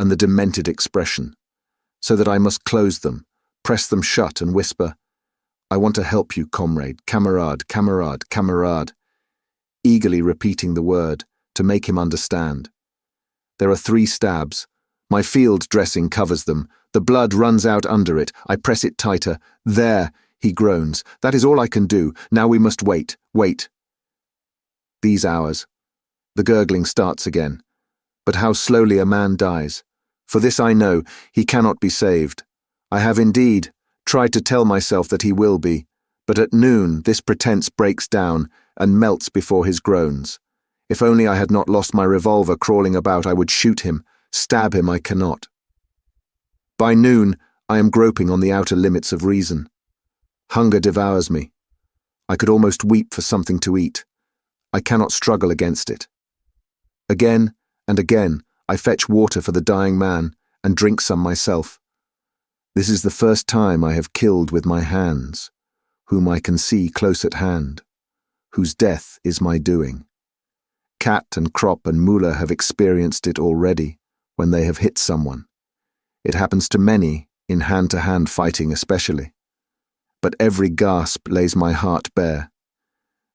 and the demented expression, so that I must close them, press them shut and whisper, "I want to help you, comrade, camarade, camarade, camarade," eagerly repeating the word to make him understand. There are 3 stabs. My field dressing covers them. The blood runs out under it. I press it tighter. "There," he groans. "That is all I can do. Now we must wait, wait." These hours. The gurgling starts again. But how slowly a man dies. For this I know, he cannot be saved. I have indeed tried to tell myself that he will be, but at noon this pretense breaks down and melts before his groans. If only I had not lost my revolver crawling about, I would shoot him. Stab him I cannot. By noon, I am groping on the outer limits of reason. Hunger devours me. I could almost weep for something to eat. I cannot struggle against it. Again and again, I fetch water for the dying man and drink some myself. This is the first time I have killed with my hands, whom I can see close at hand, whose death is my doing. Cat and Crop and Muller have experienced it already when they have hit someone. It happens to many, in hand-to-hand fighting especially. But every gasp lays my heart bare.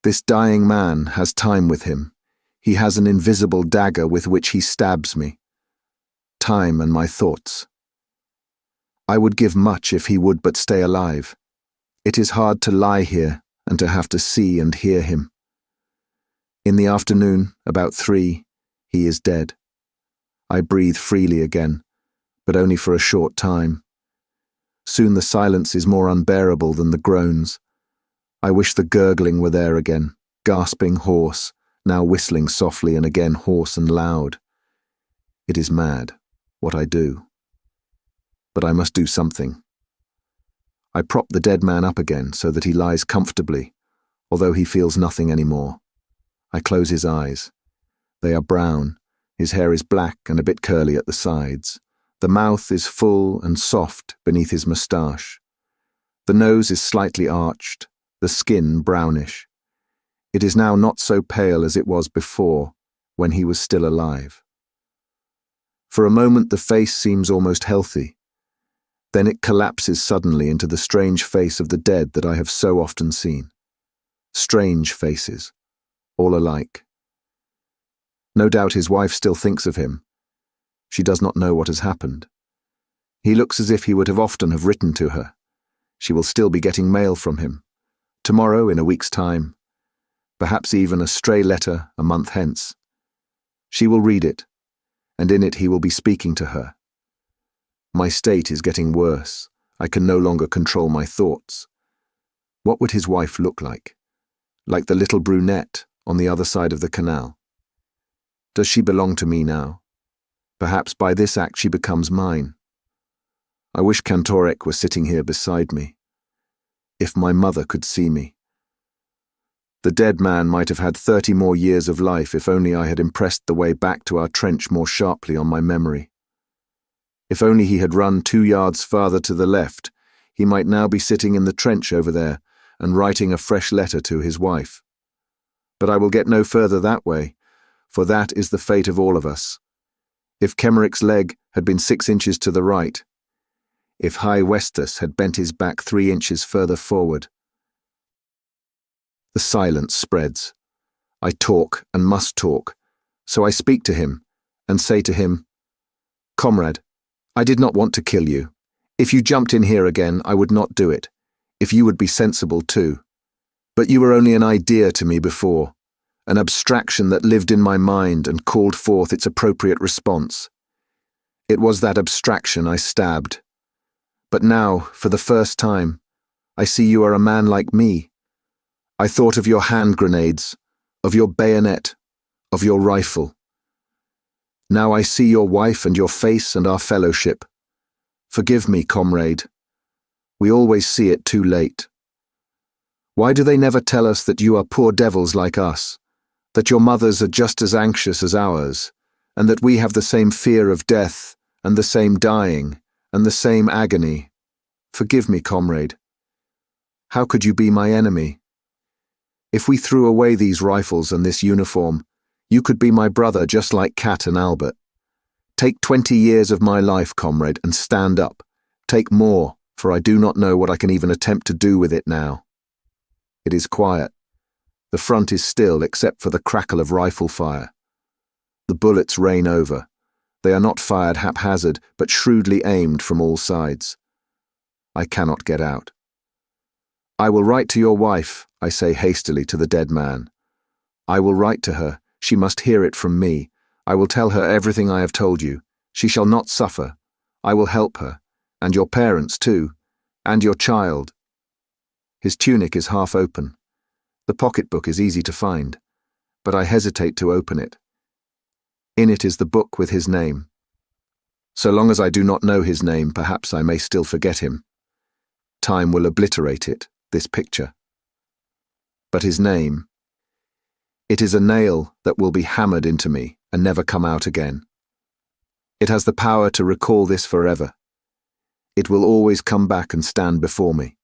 This dying man has time with him. He has an invisible dagger with which he stabs me. Time and my thoughts. I would give much if he would but stay alive. It is hard to lie here and to have to see and hear him. In the afternoon, about 3, he is dead. I breathe freely again, but only for a short time. Soon the silence is more unbearable than the groans. I wish the gurgling were there again, gasping hoarse, now whistling softly and again hoarse and loud. It is mad, what I do. But I must do something. I prop the dead man up again so that he lies comfortably, although he feels nothing anymore. I close his eyes. They are brown, his hair is black and a bit curly at the sides. The mouth is full and soft beneath his moustache. The nose is slightly arched, the skin brownish. It is now not so pale as it was before, when he was still alive. For a moment the face seems almost healthy. Then it collapses suddenly into the strange face of the dead that I have so often seen. Strange faces, all alike. No doubt his wife still thinks of him. She does not know what has happened. He looks as if he would have often have written to her. She will still be getting mail from him. Tomorrow, in a week's time. Perhaps even a stray letter a month hence. She will read it, and in it he will be speaking to her. My state is getting worse. I can no longer control my thoughts. What would his wife look like? Like the little brunette on the other side of the canal. Does she belong to me now? Perhaps by this act she becomes mine. I wish Kantorek were sitting here beside me. If my mother could see me. The dead man might have had 30 more years of life if only I had impressed the way back to our trench more sharply on my memory. If only he had run 2 yards farther to the left, he might now be sitting in the trench over there and writing a fresh letter to his wife. But I will get no further that way, for that is the fate of all of us. If Kemmerich's leg had been 6 inches to the right, if High Westus had bent his back 3 inches further forward. The silence spreads. I talk and must talk, so I speak to him and say to him, "Comrade, I did not want to kill you. If you jumped in here again, I would not do it, if you would be sensible too. But you were only an idea to me before, an abstraction that lived in my mind and called forth its appropriate response. It was that abstraction I stabbed. But now, for the first time, I see you are a man like me. I thought of your hand grenades, of your bayonet, of your rifle. Now I see your wife and your face and our fellowship. Forgive me, comrade. We always see it too late. Why do they never tell us that you are poor devils like us, that your mothers are just as anxious as ours, and that we have the same fear of death, and the same dying, and the same agony? Forgive me, comrade. How could you be my enemy? If we threw away these rifles and this uniform, you could be my brother just like Kat and Albert. Take 20 years of my life, comrade, and stand up. Take more, for I do not know what I can even attempt to do with it now. It is quiet. The front is still except for the crackle of rifle fire. The bullets rain over. They are not fired haphazard, but shrewdly aimed from all sides. I cannot get out. I will write to your wife, I say hastily to the dead man. I will write to her. She must hear it from me. I will tell her everything I have told you. She shall not suffer. I will help her, and your parents too, and your child. His tunic is half open. The pocketbook is easy to find, but I hesitate to open it. In it is the book with his name. So long as I do not know his name, perhaps I may still forget him. Time will obliterate it, this picture. But his name, it is a nail that will be hammered into me and never come out again. It has the power to recall this forever. It will always come back and stand before me.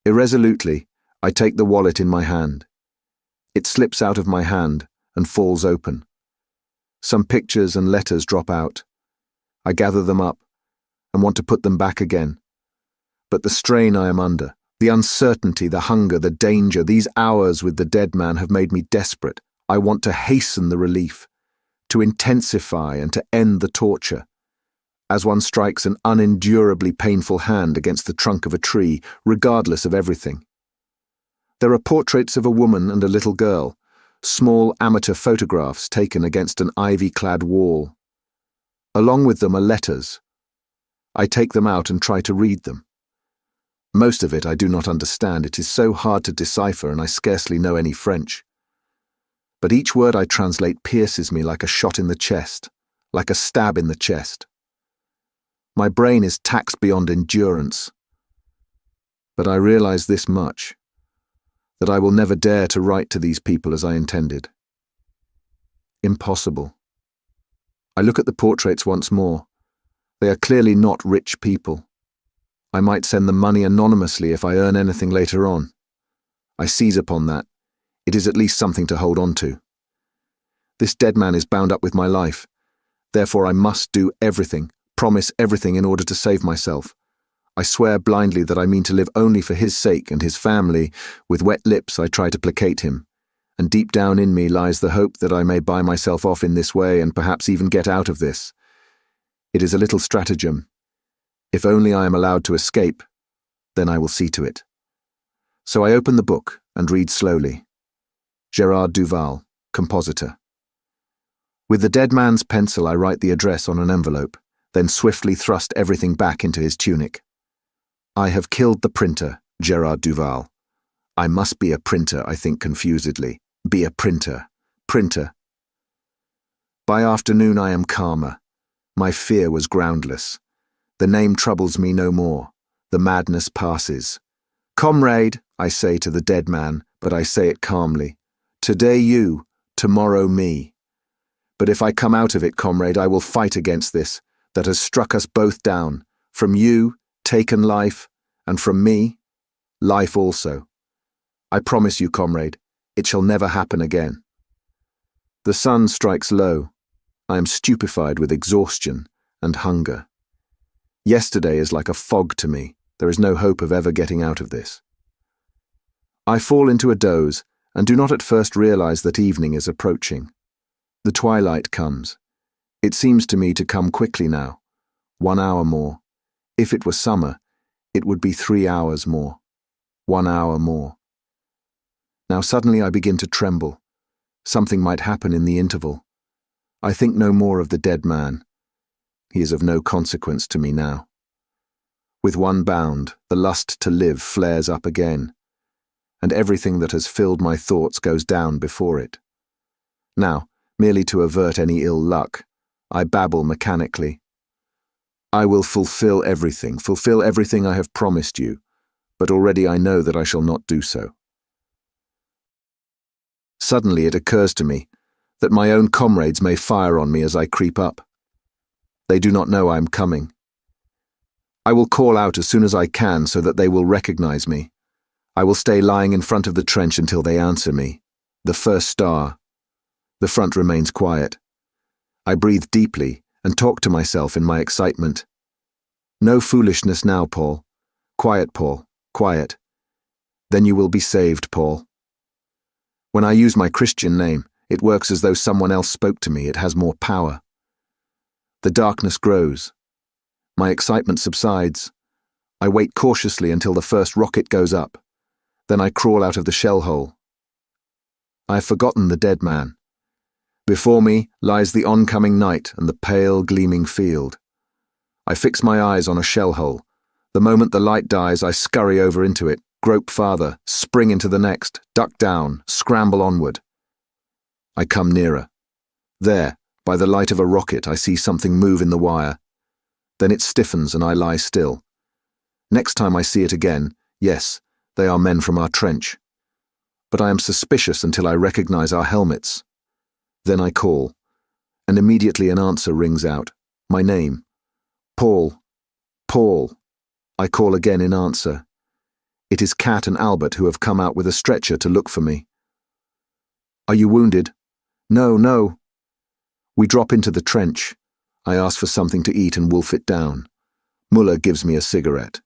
Irresolutely, I take the wallet in my hand. It slips out of my hand and falls open. Some pictures and letters drop out. I gather them up and want to put them back again. But the strain I am under, the uncertainty, the hunger, the danger, these hours with the dead man have made me desperate. I want to hasten the relief, to intensify and to end the torture. As one strikes an unendurably painful hand against the trunk of a tree, regardless of everything. There are portraits of a woman and a little girl, small amateur photographs taken against an ivy-clad wall. Along with them are letters. I take them out and try to read them. Most of it I do not understand. It is so hard to decipher, and I scarcely know any French. But each word I translate pierces me like a shot in the chest, like a stab in the chest. My brain is taxed beyond endurance. But I realize this much, that I will never dare to write to these people as I intended. Impossible. I look at the portraits once more. They are clearly not rich people. I might send them money anonymously if I earn anything later on. I seize upon that. It is at least something to hold on to. This dead man is bound up with my life. Therefore I must do everything, promise everything in order to save myself. I swear blindly that I mean to live only for his sake and his family. With wet lips I try to placate him, and deep down in me lies the hope that I may buy myself off in this way and perhaps even get out of this. It is a little stratagem. If only I am allowed to escape, then I will see to it. So I open the book and read slowly. Gerard Duval, compositor. With the dead man's pencil I write the address on an envelope, then swiftly thrust everything back into his tunic. I have killed the printer, Gerard Duval. I must be a printer, I think confusedly. Be a printer. Printer. By afternoon I am calmer. My fear was groundless. The name troubles me no more. The madness passes. Comrade, I say to the dead man, but I say it calmly. Today you, tomorrow me. But if I come out of it, comrade, I will fight against this, that has struck us both down. From you, taken life, and from me, life also. I promise you, comrade, it shall never happen again. The sun strikes low. I am stupefied with exhaustion and hunger. Yesterday is like a fog to me. There is no hope of ever getting out of this. I fall into a doze and do not at first realize that evening is approaching. The twilight comes. It seems to me to come quickly now. 1 hour more. If it were summer, it would be 3 hours more. 1 hour more. Now suddenly I begin to tremble. Something might happen in the interval. I think no more of the dead man. He is of no consequence to me now. With one bound, the lust to live flares up again, and everything that has filled my thoughts goes down before it. Now, merely to avert any ill luck, I babble mechanically. I will fulfill everything I have promised you, but already I know that I shall not do so. Suddenly it occurs to me that my own comrades may fire on me as I creep up. They do not know I am coming. I will call out as soon as I can so that they will recognize me. I will stay lying in front of the trench until they answer me. The first star. The front remains quiet. I breathe deeply and talk to myself in my excitement. No foolishness now, Paul. Quiet, Paul, quiet. Then you will be saved, Paul. When I use my Christian name, it works as though someone else spoke to me. It has more power. The darkness grows. My excitement subsides. I wait cautiously until the first rocket goes up. Then I crawl out of the shell hole. I have forgotten the dead man. Before me lies the oncoming night and the pale, gleaming field. I fix my eyes on a shell hole. The moment the light dies, I scurry over into it, grope farther, spring into the next, duck down, scramble onward. I come nearer. There, by the light of a rocket, I see something move in the wire. Then it stiffens and I lie still. Next time I see it again, yes, they are men from our trench. But I am suspicious until I recognize our helmets. Then I call, and immediately an answer rings out. My name. Paul. Paul. I call again in answer. It is Kat and Albert who have come out with a stretcher to look for me. Are you wounded? No, no. We drop into the trench. I ask for something to eat and wolf it down. Muller gives me a cigarette.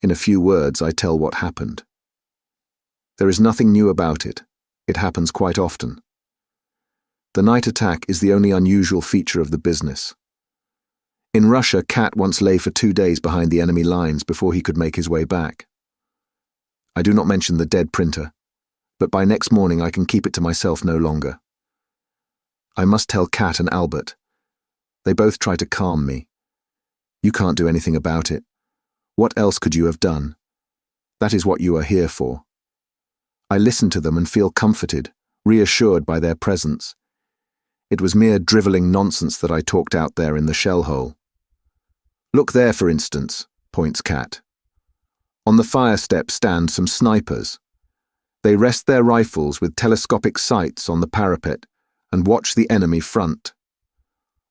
In a few words, I tell what happened. There is nothing new about it. It happens quite often. The night attack is the only unusual feature of the business. In Russia, Kat once lay for 2 days behind the enemy lines before he could make his way back. I do not mention the dead printer, but by next morning I can keep it to myself no longer. I must tell Kat and Albert. They both try to calm me. You can't do anything about it. What else could you have done? That is what you are here for. I listen to them and feel comforted, reassured by their presence. It was mere drivelling nonsense that I talked out there in the shell hole. Look there, for instance, points Kat. On the fire step stand some snipers. They rest their rifles with telescopic sights on the parapet and watch the enemy front.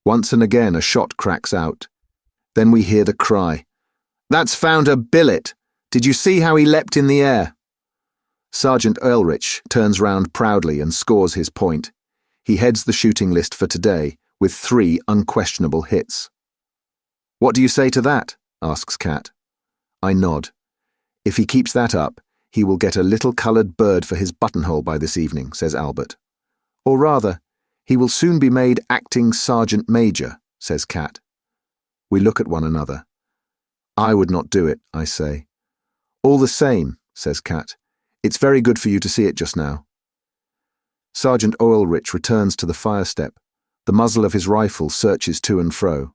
Once and again a shot cracks out. Then we hear the cry, "That's found a billet! Did you see how he leapt in the air?" Sergeant Erich turns round proudly and scores his point. He heads the shooting list for today with 3 unquestionable hits. What do you say to that? Asks Kat. I nod. If he keeps that up, he will get a little coloured bird for his buttonhole by this evening, says Albert. Or rather, he will soon be made acting sergeant major, says Kat. We look at one another. I would not do it, I say. All the same, says Kat. It's very good for you to see it just now. Sergeant Erich returns to the fire step. The muzzle of his rifle searches to and fro.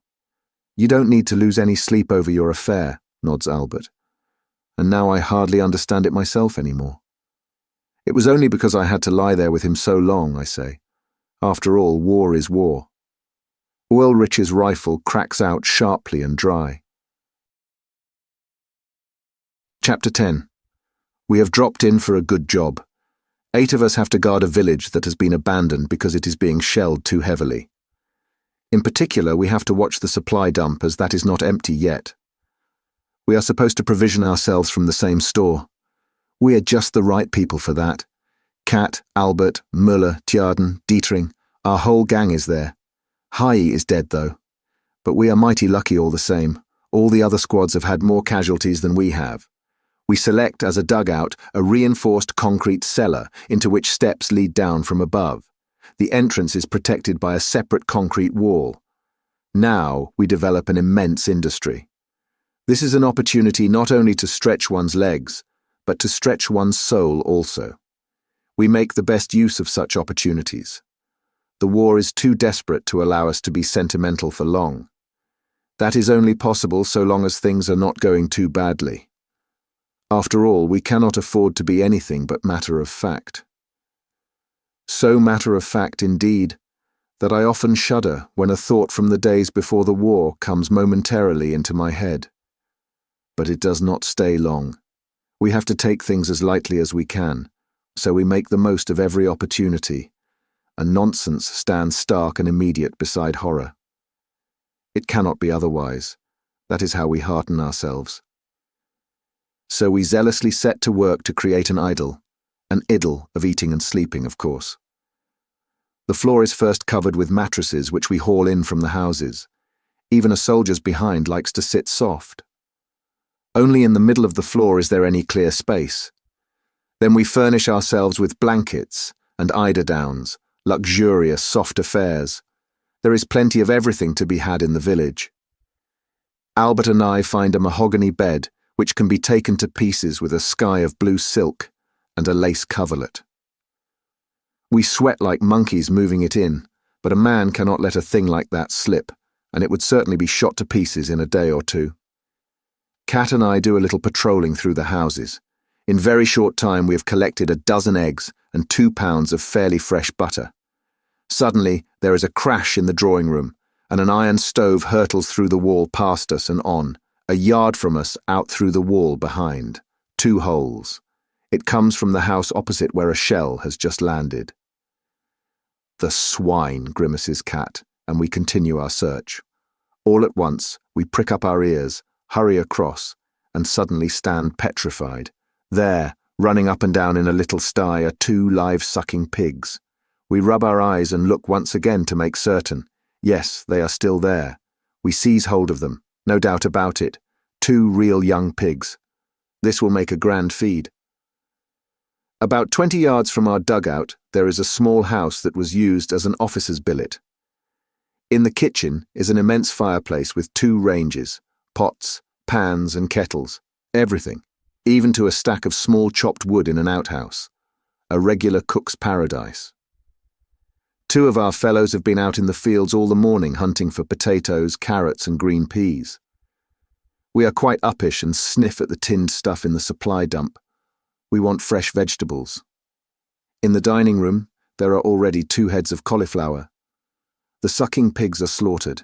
You don't need to lose any sleep over your affair, nods Albert. And now I hardly understand it myself anymore. It was only because I had to lie there with him so long, I say. After all, war is war. Ulrich's rifle cracks out sharply and dry. Chapter 10. We have dropped in for a good job. 8 of us have to guard a village that has been abandoned because it is being shelled too heavily. In particular, we have to watch the supply dump as that is not empty yet. We are supposed to provision ourselves from the same store. We are just the right people for that. Kat, Albert, Müller, Tjarden, Dietering, our whole gang is there. Haie is dead though. But we are mighty lucky all the same. All the other squads have had more casualties than we have. We select as a dugout a reinforced concrete cellar into which steps lead down from above. The entrance is protected by a separate concrete wall. Now we develop an immense industry. This is an opportunity not only to stretch one's legs, but to stretch one's soul also. We make the best use of such opportunities. The war is too desperate to allow us to be sentimental for long. That is only possible so long as things are not going too badly. After all, we cannot afford to be anything but matter of fact. So matter of fact indeed, that I often shudder when a thought from the days before the war comes momentarily into my head. But it does not stay long. We have to take things as lightly as we can, so we make the most of every opportunity, and nonsense stands stark and immediate beside horror. It cannot be otherwise. That is how we hearten ourselves. So we zealously set to work to create an idyll of eating and sleeping, of course. The floor is first covered with mattresses which we haul in from the houses. Even a soldier's behind likes to sit soft. Only in the middle of the floor is there any clear space. Then we furnish ourselves with blankets and eiderdowns, luxurious, soft affairs. There is plenty of everything to be had in the village. Albert and I find a mahogany bed which can be taken to pieces with a sky of blue silk and a lace coverlet. We sweat like monkeys moving it in, but a man cannot let a thing like that slip, and it would certainly be shot to pieces in a day or two. Kat and I do a little patrolling through the houses. In very short time we have collected a dozen eggs and 2 pounds of fairly fresh butter. Suddenly there is a crash in the drawing room, and an iron stove hurtles through the wall past us and on, a yard from us out through the wall behind. 2 holes. It comes from the house opposite where a shell has just landed. The swine, grimaces Kat, and we continue our search. All at once we prick up our ears, hurry across, and suddenly stand petrified. There, running up and down in a little sty, are 2 live-sucking pigs. We rub our eyes and look once again to make certain. Yes, they are still there. We seize hold of them, no doubt about it. 2 real young pigs. This will make a grand feed. About 20 yards from our dugout, there is a small house that was used as an officer's billet. In the kitchen is an immense fireplace with 2 ranges, pots, pans and kettles, everything, even to a stack of small chopped wood in an outhouse. A regular cook's paradise. 2 of our fellows have been out in the fields all the morning hunting for potatoes, carrots and green peas. We are quite uppish and sniff at the tinned stuff in the supply dump. We want fresh vegetables. In the dining room, there are already 2 heads of cauliflower. The sucking pigs are slaughtered.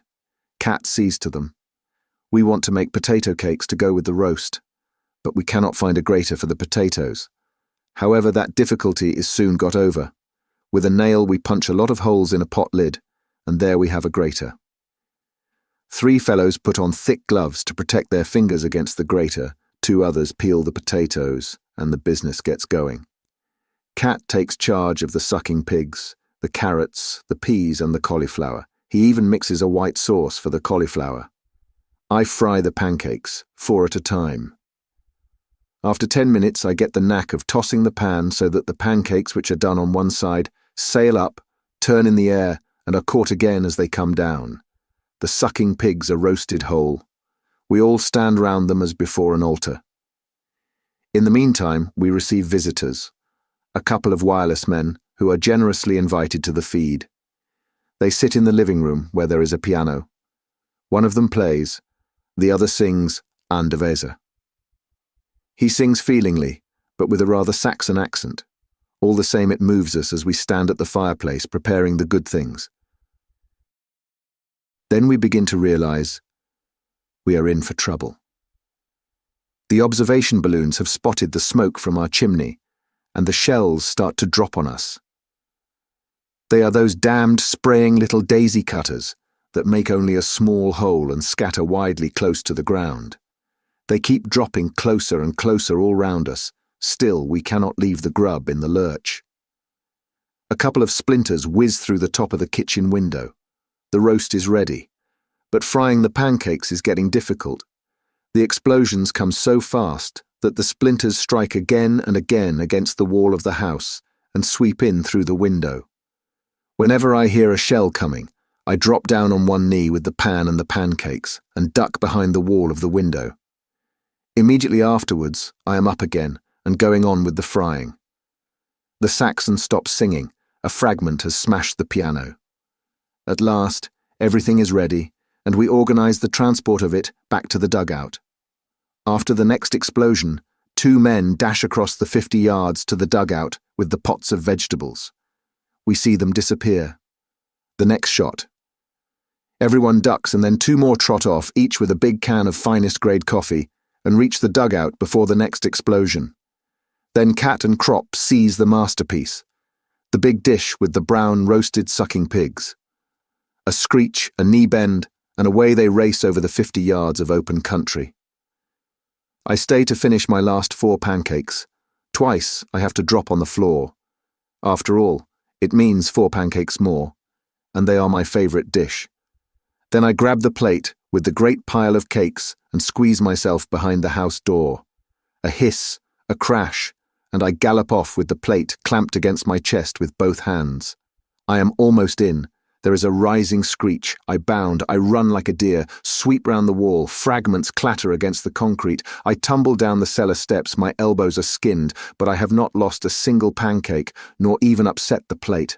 Kat sees to them. We want to make potato cakes to go with the roast, but we cannot find a grater for the potatoes. However, that difficulty is soon got over. With a nail we punch a lot of holes in a pot lid, and there we have a grater. 3 fellows put on thick gloves to protect their fingers against the grater, 2 others peel the potatoes, and the business gets going. Kat takes charge of the sucking pigs, the carrots, the peas and the cauliflower. He even mixes a white sauce for the cauliflower. I fry the pancakes, 4 at a time. After 10 minutes I get the knack of tossing the pan so that the pancakes which are done on one side sail up, turn in the air and are caught again as they come down. The sucking pigs are roasted whole. We all stand round them as before an altar. In the meantime, we receive visitors, a couple of wireless men who are generously invited to the feed. They sit in the living room where there is a piano. One of them plays, the other sings Andevese. He sings feelingly, but with a rather Saxon accent. All the same it moves us as we stand at the fireplace preparing the good things. Then we begin to realize we are in for trouble. The observation balloons have spotted the smoke from our chimney, and the shells start to drop on us. They are those damned spraying little daisy cutters that make only a small hole and scatter widely close to the ground. They keep dropping closer and closer all round us. Still, we cannot leave the grub in the lurch. A couple of splinters whiz through the top of the kitchen window. The roast is ready, but frying the pancakes is getting difficult. The explosions come so fast that the splinters strike again and again against the wall of the house and sweep in through the window. Whenever I hear a shell coming, I drop down on one knee with the pan and the pancakes and duck behind the wall of the window. Immediately afterwards, I am up again and going on with the frying. The Saxon stops singing. A fragment has smashed the piano. At last, everything is ready, and we organize the transport of it back to the dugout. After the next explosion, 2 men dash across the 50 yards to the dugout with the pots of vegetables. We see them disappear. The next shot. Everyone ducks and then 2 more trot off, each with a big can of finest grade coffee, and reach the dugout before the next explosion. Then Cat and Crop seize the masterpiece, the big dish with the brown roasted sucking pigs. A screech, a knee bend, and away they race over the 50 yards of open country. I stay to finish my last 4 pancakes. Twice I have to drop on the floor. After all, it means 4 pancakes more, and they are my favourite dish. Then I grab the plate with the great pile of cakes and squeeze myself behind the house door. A hiss, a crash, and I gallop off with the plate clamped against my chest with both hands. I am almost in. There is a rising screech. I bound, I run like a deer, sweep round the wall, fragments clatter against the concrete. I tumble down the cellar steps, my elbows are skinned, but I have not lost a single pancake, nor even upset the plate.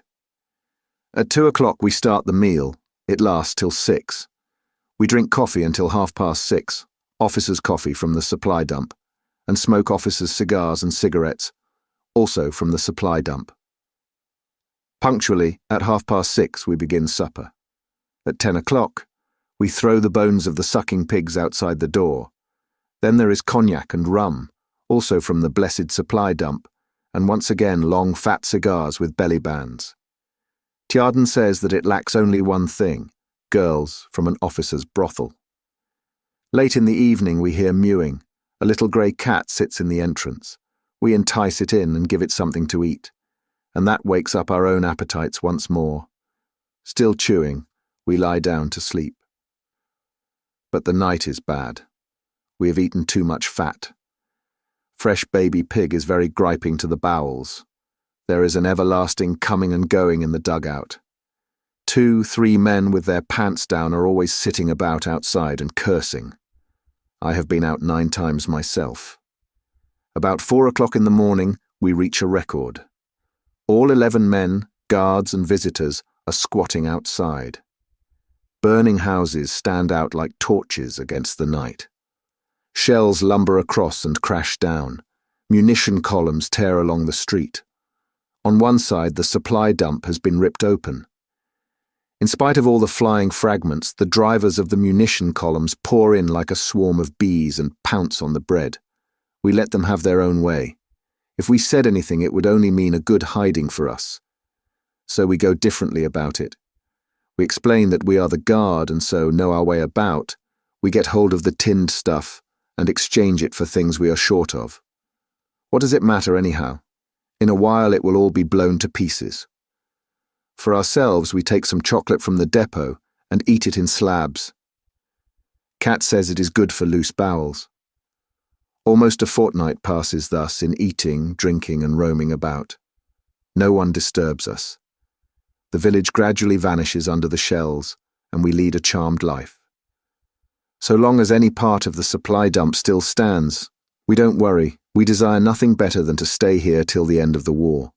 At 2 o'clock we start the meal. It lasts till 6. We drink coffee until 6:30, officers' coffee from the supply dump, and smoke officers' cigars and cigarettes, also from the supply dump. Punctually, at 6:30 we begin supper. At 10 o'clock, we throw the bones of the sucking pigs outside the door. Then there is cognac and rum, also from the blessed supply dump, and once again long fat cigars with belly bands. Tjaden says that it lacks only one thing: girls from an officer's brothel. Late in the evening we hear mewing. A little grey cat sits in the entrance. We entice it in and give it something to eat, and that wakes up our own appetites once more. Still chewing, we lie down to sleep. But the night is bad. We have eaten too much fat. Fresh baby pig is very griping to the bowels. There is an everlasting coming and going in the dugout. 2, 3 men with their pants down are always sitting about outside and cursing. I have been out 9 times myself. About 4 o'clock in the morning, we reach a record. All 11 men, guards and visitors are squatting outside. Burning houses stand out like torches against the night. Shells lumber across and crash down. Munition columns tear along the street. On one side, the supply dump has been ripped open. In spite of all the flying fragments, the drivers of the munition columns pour in like a swarm of bees and pounce on the bread. We let them have their own way. If we said anything, it would only mean a good hiding for us. So we go differently about it. We explain that we are the guard and so know our way about. We get hold of the tinned stuff and exchange it for things we are short of. What does it matter anyhow? In a while it will all be blown to pieces. For ourselves, we take some chocolate from the depot and eat it in slabs. Kat says it is good for loose bowels. Almost a fortnight passes thus in eating, drinking and roaming about. No one disturbs us. The village gradually vanishes under the shells, and we lead a charmed life. So long as any part of the supply dump still stands, we don't worry. We desire nothing better than to stay here till the end of the war.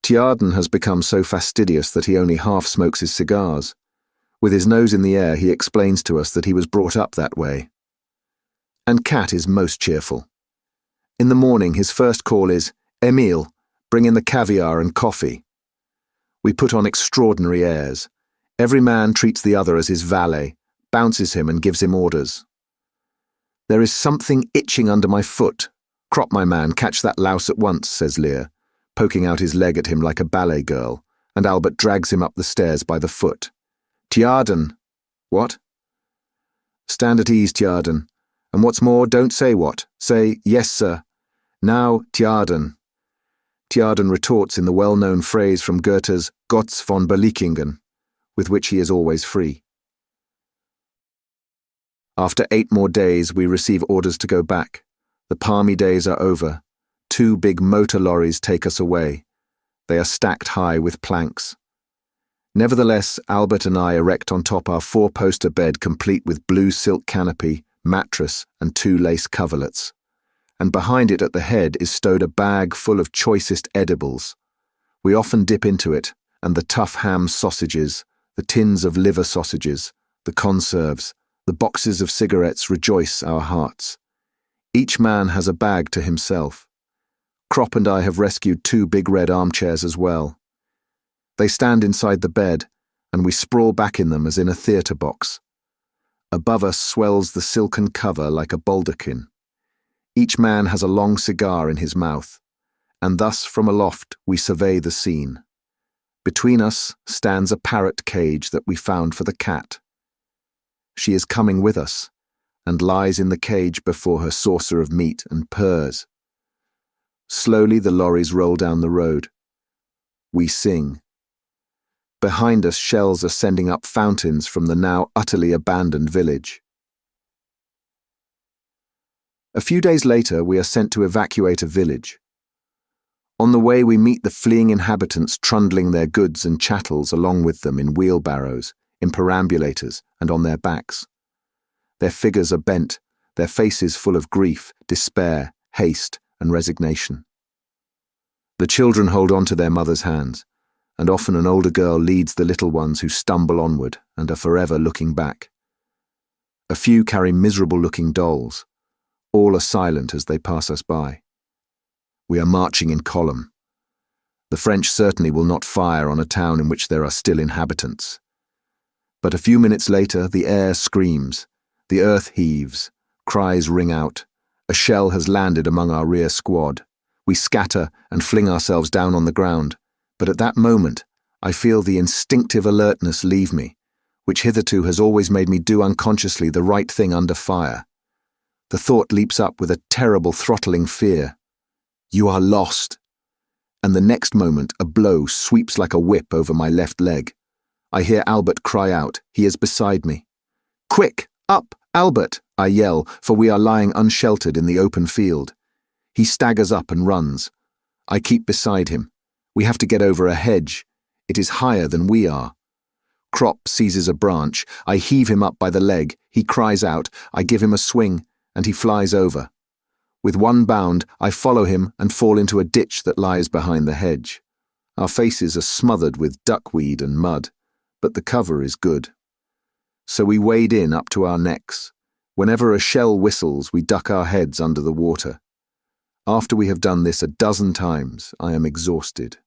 Tjaden has become so fastidious that he only half smokes his cigars. With his nose in the air, he explains to us that he was brought up that way. And Kat is most cheerful. In the morning, his first call is, "Emile, bring in the caviar and coffee." We put on extraordinary airs. Every man treats the other as his valet, bounces him and gives him orders. "There is something itching under my foot. Crop, my man, catch that louse at once," says Lear, poking out his leg at him like a ballet girl, and Albert drags him up the stairs by the foot. "Tjaden." "What?" "Stand at ease, Tjaden. And what's more, don't say what. Say, 'Yes, sir.' Now, Tjaden." Tjaden retorts in the well-known phrase from Goethe's Gotts von Berlichingen, with which he is always free. After 8 more days, we receive orders to go back. The palmy days are over. 2 big motor lorries take us away. They are stacked high with planks. Nevertheless, Albert and I erect on top our 4-poster bed complete with blue silk canopy, mattress, and 2 lace coverlets. And behind it at the head is stowed a bag full of choicest edibles. We often dip into it, and the tough ham sausages, the tins of liver sausages, the conserves, the boxes of cigarettes rejoice our hearts. Each man has a bag to himself. Krop and I have rescued 2 big red armchairs as well. They stand inside the bed, and we sprawl back in them as in a theatre box. Above us swells the silken cover like a baldachin. Each man has a long cigar in his mouth, and thus from aloft we survey the scene. Between us stands a parrot cage that we found for the cat. She is coming with us, and lies in the cage before her saucer of meat and purrs. Slowly the lorries roll down the road. We sing. Behind us, shells are sending up fountains from the now utterly abandoned village. A few days later, we are sent to evacuate a village. On the way, we meet the fleeing inhabitants trundling their goods and chattels along with them in wheelbarrows, in perambulators, and on their backs. Their figures are bent, their faces full of grief, despair, haste, and resignation. The children hold on to their mother's hands, and often an older girl leads the little ones who stumble onward and are forever looking back. A few carry miserable-looking dolls. All are silent as they pass us by. We are marching in column. The French certainly will not fire on a town in which there are still inhabitants. But a few minutes later, the air screams, the earth heaves, cries ring out. A shell has landed among our rear squad. We scatter and fling ourselves down on the ground. But at that moment, I feel the instinctive alertness leave me, which hitherto has always made me do unconsciously the right thing under fire. The thought leaps up with a terrible throttling fear. You are lost. And the next moment, a blow sweeps like a whip over my left leg. I hear Albert cry out. He is beside me. Quick, up, Albert, I yell, for we are lying unsheltered in the open field. He staggers up and runs. I keep beside him. We have to get over a hedge. It is higher than we are. Crop seizes a branch. I heave him up by the leg. He cries out. I give him a swing, and he flies over. With one bound, I follow him and fall into a ditch that lies behind the hedge. Our faces are smothered with duckweed and mud, but the cover is good. So we wade in up to our necks. Whenever a shell whistles, we duck our heads under the water. After we have done this a dozen times, I am exhausted.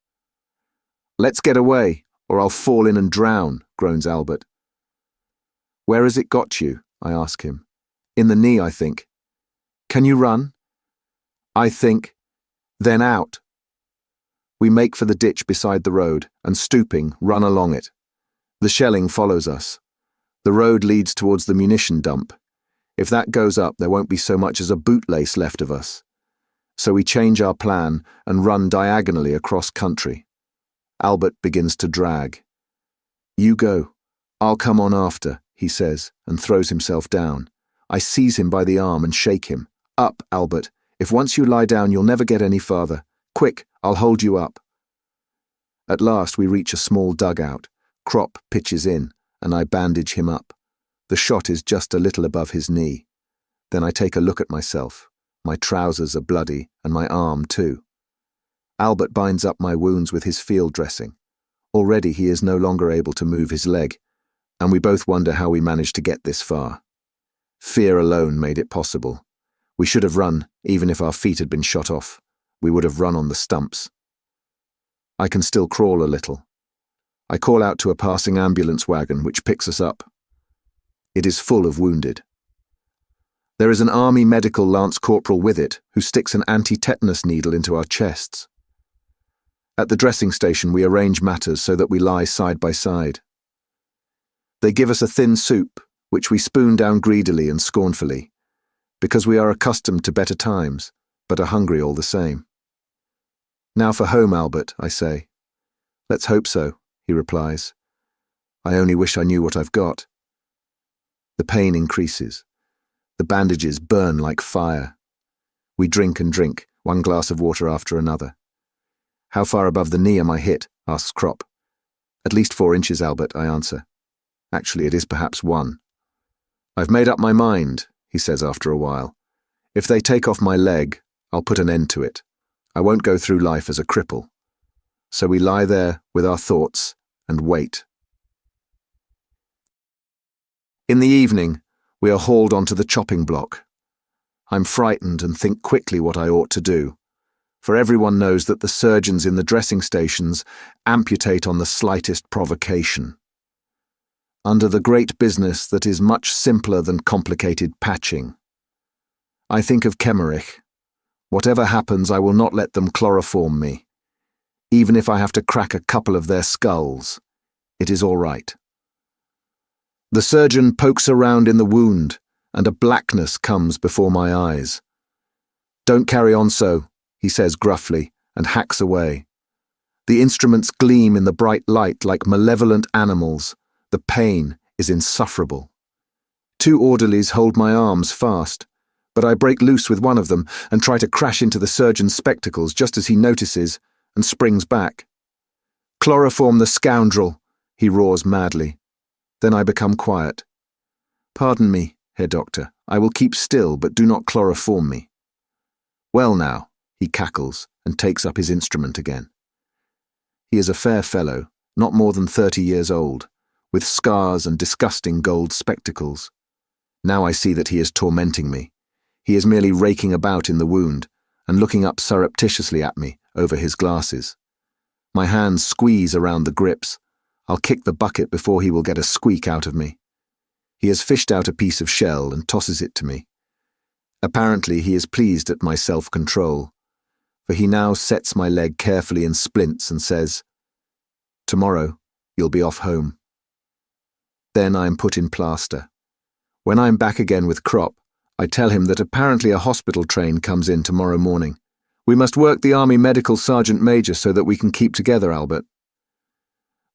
Let's get away, or I'll fall in and drown, groans Albert. Where has it got you? I ask him. In the knee, I think. Can you run? I think. Then out. We make for the ditch beside the road, and stooping, run along it. The shelling follows us. The road leads towards the munition dump. If that goes up, there won't be so much as a bootlace left of us. So we change our plan and run diagonally across country. Albert begins to drag. You go. I'll come on after, he says, and throws himself down. I seize him by the arm and shake him. Up, Albert. If once you lie down, you'll never get any farther. Quick, I'll hold you up. At last we reach a small dugout. Crop pitches in, and I bandage him up. The shot is just a little above his knee. Then I take a look at myself. My trousers are bloody, and my arm too. Albert binds up my wounds with his field dressing. Already he is no longer able to move his leg, and we both wonder how we managed to get this far. Fear alone made it possible. We should have run, even if our feet had been shot off. We would have run on the stumps. I can still crawl a little. I call out to a passing ambulance wagon which picks us up. It is full of wounded. There is an army medical lance corporal with it who sticks an anti-tetanus needle into our chests. At the dressing station, we arrange matters so that we lie side by side. They give us a thin soup, which we spoon down greedily and scornfully, because we are accustomed to better times, but are hungry all the same. Now for home, Albert, I say. Let's hope so, he replies. I only wish I knew what I've got. The pain increases. The bandages burn like fire. We drink and drink, one glass of water after another. How far above the knee am I hit? Asks Crop. At least 4 inches, Albert, I answer. Actually, it is perhaps 1. I've made up my mind, he says after a while. If they take off my leg, I'll put an end to it. I won't go through life as a cripple. So we lie there with our thoughts and wait. In the evening, we are hauled onto the chopping block. I'm frightened and think quickly what I ought to do, for everyone knows that the surgeons in the dressing stations amputate on the slightest provocation. Under the great business that is much simpler than complicated patching. I think of Erich. Whatever happens, I will not let them chloroform me. Even if I have to crack a couple of their skulls, it is all right. The surgeon pokes around in the wound, and a blackness comes before my eyes. Don't carry on so, he says gruffly, and hacks away. The instruments gleam in the bright light like malevolent animals. The pain is insufferable. 2 orderlies hold my arms fast, but I break loose with one of them and try to crash into the surgeon's spectacles just as he notices and springs back. "Chloroform the scoundrel," he roars madly. Then I become quiet. "Pardon me, Herr Doctor. I will keep still, but do not chloroform me." "Well now," he cackles and takes up his instrument again. He is a fair fellow, not more than 30 years old, with scars and disgusting gold spectacles. Now I see that he is tormenting me. He is merely raking about in the wound and looking up surreptitiously at me over his glasses. My hands squeeze around the grips. I'll kick the bucket before he will get a squeak out of me. He has fished out a piece of shell and tosses it to me. Apparently he is pleased at my self-control, for he now sets my leg carefully in splints and says, "Tomorrow, you'll be off home." Then I am put in plaster. When I am back again with Crop, I tell him that apparently a hospital train comes in tomorrow morning. "We must work the Army Medical Sergeant Major so that we can keep together, Albert."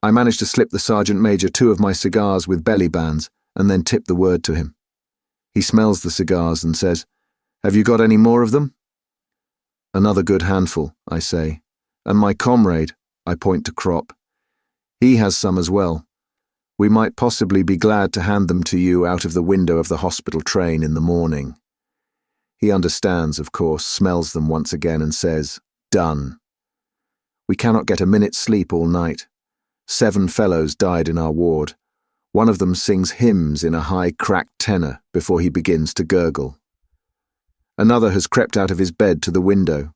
I manage to slip the Sergeant Major 2 of my cigars with belly bands and then tip the word to him. He smells the cigars and says, "Have you got any more of them?" "Another good handful," I say. "And my comrade," I point to Crop. "He has some as well. We might possibly be glad to hand them to you out of the window of the hospital train in the morning." He understands, of course, smells them once again and says, "Done." We cannot get a minute's sleep all night. 7 fellows died in our ward. One of them sings hymns in a high, cracked tenor before he begins to gurgle. Another has crept out of his bed to the window.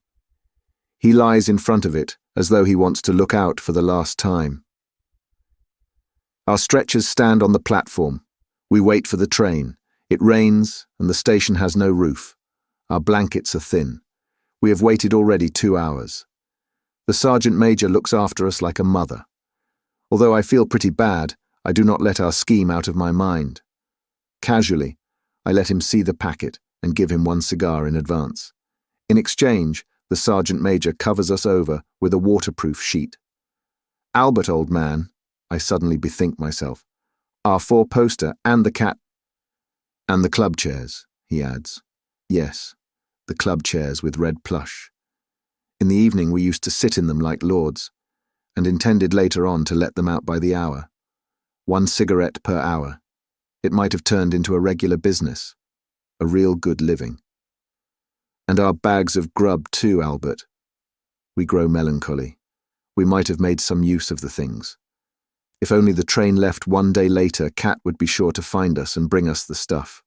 He lies in front of it as though he wants to look out for the last time. Our stretchers stand on the platform. We wait for the train. It rains, and the station has no roof. Our blankets are thin. We have waited already 2 hours. The Sergeant Major looks after us like a mother. Although I feel pretty bad, I do not let our scheme out of my mind. Casually, I let him see the packet and give him 1 cigar in advance. In exchange, the Sergeant Major covers us over with a waterproof sheet. "Albert, old man," I suddenly bethink myself. "Our 4-poster and the cat—" "And the club chairs," he adds. "Yes, the club chairs with red plush. In the evening we used to sit in them like lords, and intended later on to let them out by the hour. 1 cigarette per hour. It might have turned into a regular business, a real good living. And our bags of grub too, Albert." We grow melancholy. We might have made some use of the things. If only the train left 1 day later, Cat would be sure to find us and bring us the stuff.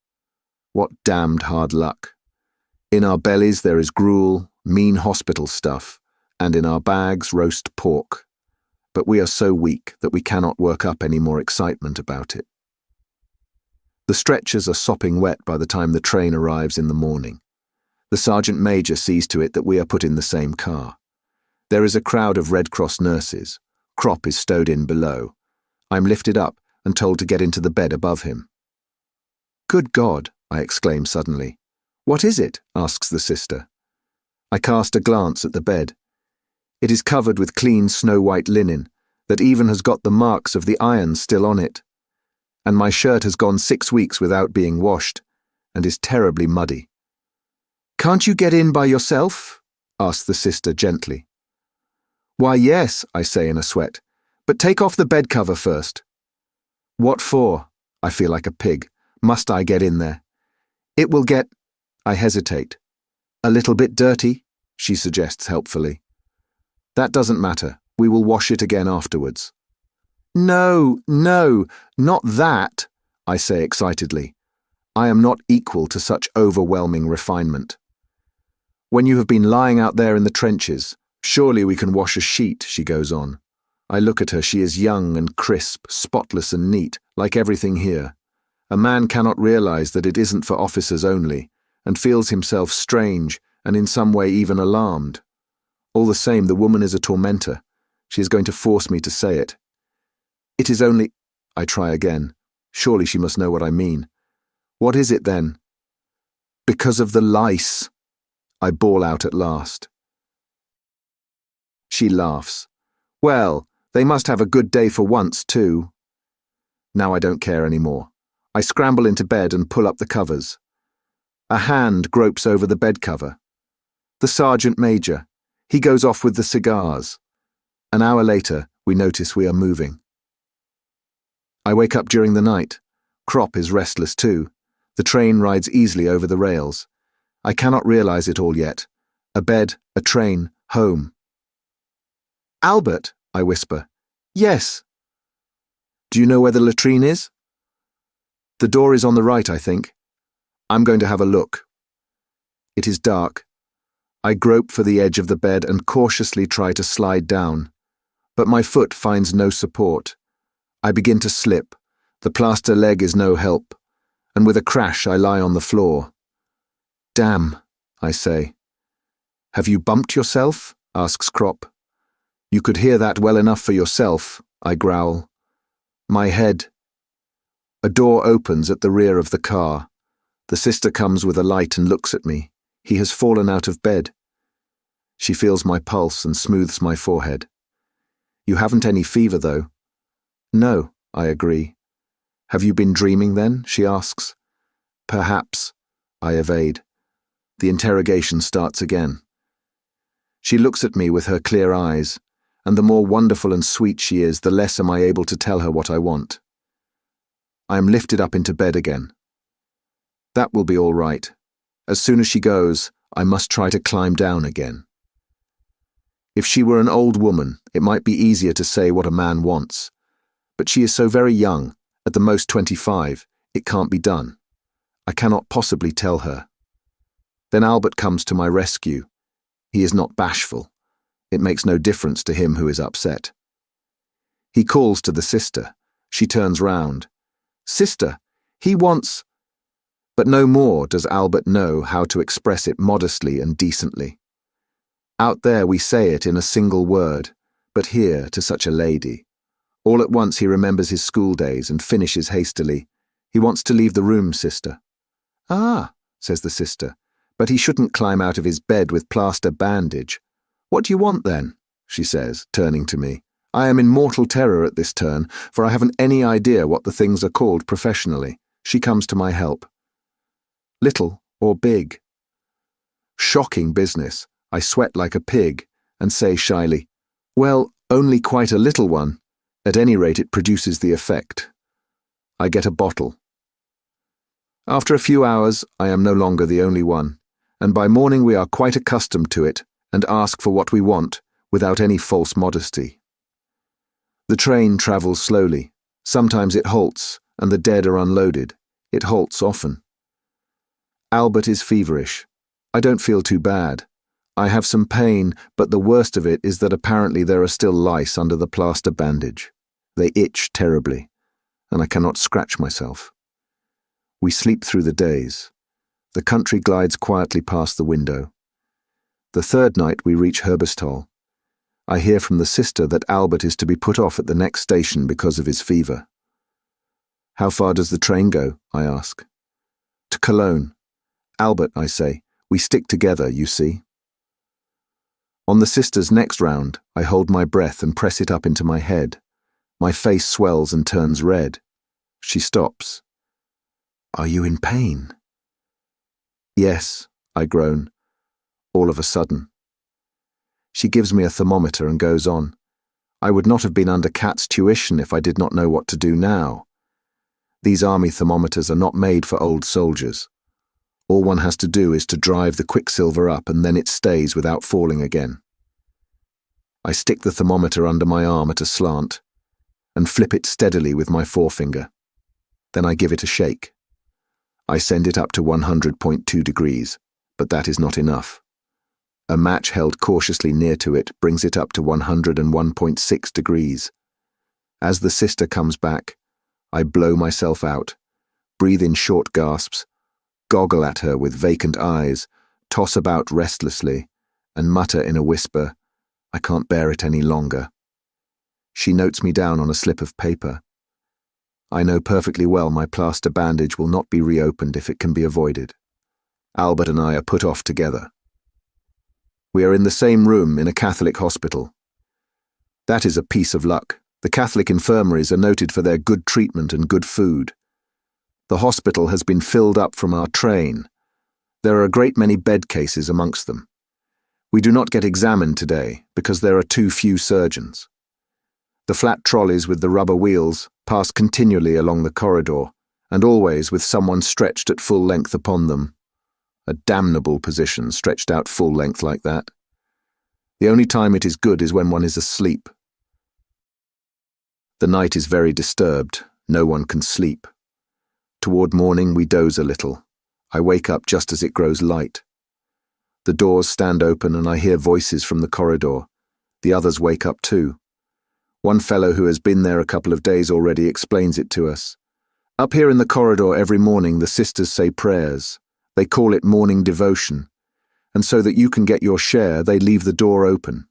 What damned hard luck. In our bellies there is gruel, mean hospital stuff, and in our bags roast pork. But we are so weak that we cannot work up any more excitement about it. The stretchers are sopping wet by the time the train arrives in the morning. The Sergeant Major sees to it that we are put in the same car. There is a crowd of Red Cross nurses. Crop is stowed in below. I'm lifted up and told to get into the bed above him. "Good God," I exclaim suddenly. "What is it?" asks the sister. I cast a glance at the bed. It is covered with clean snow-white linen that even has got the marks of the iron still on it. And my shirt has gone 6 weeks without being washed and is terribly muddy. "Can't you get in by yourself?" asks the sister gently. "Why, yes," I say in a sweat, "but take off the bed cover first." "What for?" I feel like a pig. "Must I get in there?" "It will get—" I hesitate. "A little bit dirty," she suggests helpfully. "That doesn't matter. We will wash it again afterwards." "No, no, not that," I say excitedly. I am not equal to such overwhelming refinement. "When you have been lying out there in the trenches, surely we can wash a sheet," she goes on. I look at her. She is young and crisp, spotless and neat, like everything here. A man cannot realize that it isn't for officers only, and feels himself strange and in some way even alarmed. All the same, the woman is a tormentor. She is going to force me to say it. "It is only—" I try again. Surely she must know what I mean. "What is it then?" "Because of the lice," I bawl out at last. She laughs. Well, they must have a good day for once, too. Now I don't care anymore. I scramble into bed and pull up the covers. A hand gropes over the bed cover. The sergeant major. He goes off with the cigars. An hour later, we notice we are moving. I wake up during the night. Crop is restless too. The train rides easily over the rails. I cannot realize it all yet. A bed, a train, home. Albert, I whisper. Yes. Do you know where the latrine is? The door is on the right, I think. I'm going to have a look. It is dark. I grope for the edge of the bed and cautiously try to slide down. But my foot finds no support. I begin to slip. The plaster leg is no help. And with a crash I lie on the floor. Damn, I say. Have you bumped yourself? Asks Crop. You could hear that well enough for yourself, I growl. My head. A door opens at the rear of the car. The sister comes with a light and looks at me. He has fallen out of bed. She feels my pulse and smooths my forehead. You haven't any fever, though. No, I agree. Have you been dreaming then? She asks. Perhaps, I evade. The interrogation starts again. She looks at me with her clear eyes, and the more wonderful and sweet she is, the less am I able to tell her what I want. I am lifted up into bed again. That will be all right. As soon as she goes, I must try to climb down again. If she were an old woman, it might be easier to say what a man wants. But she is so very young, at the most 25, it can't be done. I cannot possibly tell her. Then Albert comes to my rescue. He is not bashful. It makes no difference to him who is upset. He calls to the sister. She turns round. Sister, he wants... But no more does Albert know how to express it modestly and decently. Out there we say it in a single word, but here to such a lady. All at once he remembers his school days and finishes hastily. He wants to leave the room, sister. Ah, says the sister, but he shouldn't climb out of his bed with plaster bandage. What do you want then? She says, turning to me. I am in mortal terror at this turn, for I haven't any idea what the things are called professionally. She comes to my help. Little or big? Shocking business. I sweat like a pig and say shyly, well, only quite a little one. At any rate, it produces the effect. I get a bottle. After a few hours, I am no longer the only one, and by morning we are quite accustomed to it and ask for what we want without any false modesty. The train travels slowly. Sometimes it halts, and the dead are unloaded. It halts often. Albert is feverish. I don't feel too bad. I have some pain, but the worst of it is that apparently there are still lice under the plaster bandage. They itch terribly, and I cannot scratch myself. We sleep through the days. The country glides quietly past the window. The third night we reach Herbestal. I hear from the sister that Albert is to be put off at the next station because of his fever. How far does the train go? I ask. To Cologne. Albert, I say, we stick together, you see. On the sister's next round, I hold my breath and press it up into my head. My face swells and turns red. She stops. Are you in pain? Yes, I groan, all of a sudden. She gives me a thermometer and goes on. I would not have been under Cat's tuition if I did not know what to do now. These army thermometers are not made for old soldiers. All one has to do is to drive the quicksilver up and then it stays without falling again. I stick the thermometer under my arm at a slant and flip it steadily with my forefinger. Then I give it a shake. I send it up to 100.2 degrees, but that is not enough. A match held cautiously near to it brings it up to 101.6 degrees. As the sister comes back, I blow myself out, breathe in short gasps, goggle at her with vacant eyes, toss about restlessly, and mutter in a whisper, I can't bear it any longer. She notes me down on a slip of paper. I know perfectly well my plaster bandage will not be reopened if it can be avoided. Albert and I are put off together. We are in the same room in a Catholic hospital. That is a piece of luck. The Catholic infirmaries are noted for their good treatment and good food. The hospital has been filled up from our train. There are a great many bed cases amongst them. We do not get examined today because there are too few surgeons. The flat trolleys with the rubber wheels pass continually along the corridor, and always with someone stretched at full length upon them. A damnable position, stretched out full length like that. The only time it is good is when one is asleep. The night is very disturbed. No one can sleep. Toward morning we doze a little. I wake up just as it grows light. The doors stand open and I hear voices from the corridor. The others wake up too. One fellow who has been there a couple of days already explains it to us. Up here in the corridor every morning the sisters say prayers. They call it morning devotion. And so that you can get your share, they leave the door open.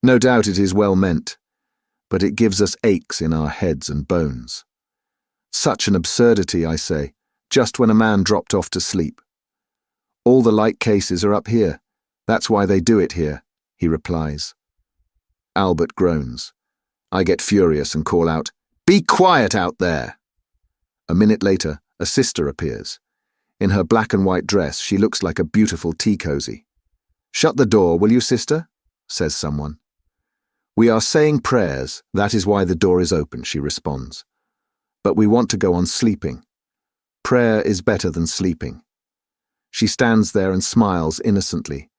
No doubt it is well meant, but it gives us aches in our heads and bones. Such an absurdity, I say, just when a man dropped off to sleep. All the light cases are up here. That's why they do it here, he replies. Albert groans. I get furious and call out, "Be quiet out there!" A minute later, a sister appears. In her black and white dress, she looks like a beautiful tea cosy. "Shut the door, will you, sister?" says someone. "We are saying prayers, that is why the door is open," she responds. "But we want to go on sleeping. Prayer is better than sleeping." She stands there and smiles innocently.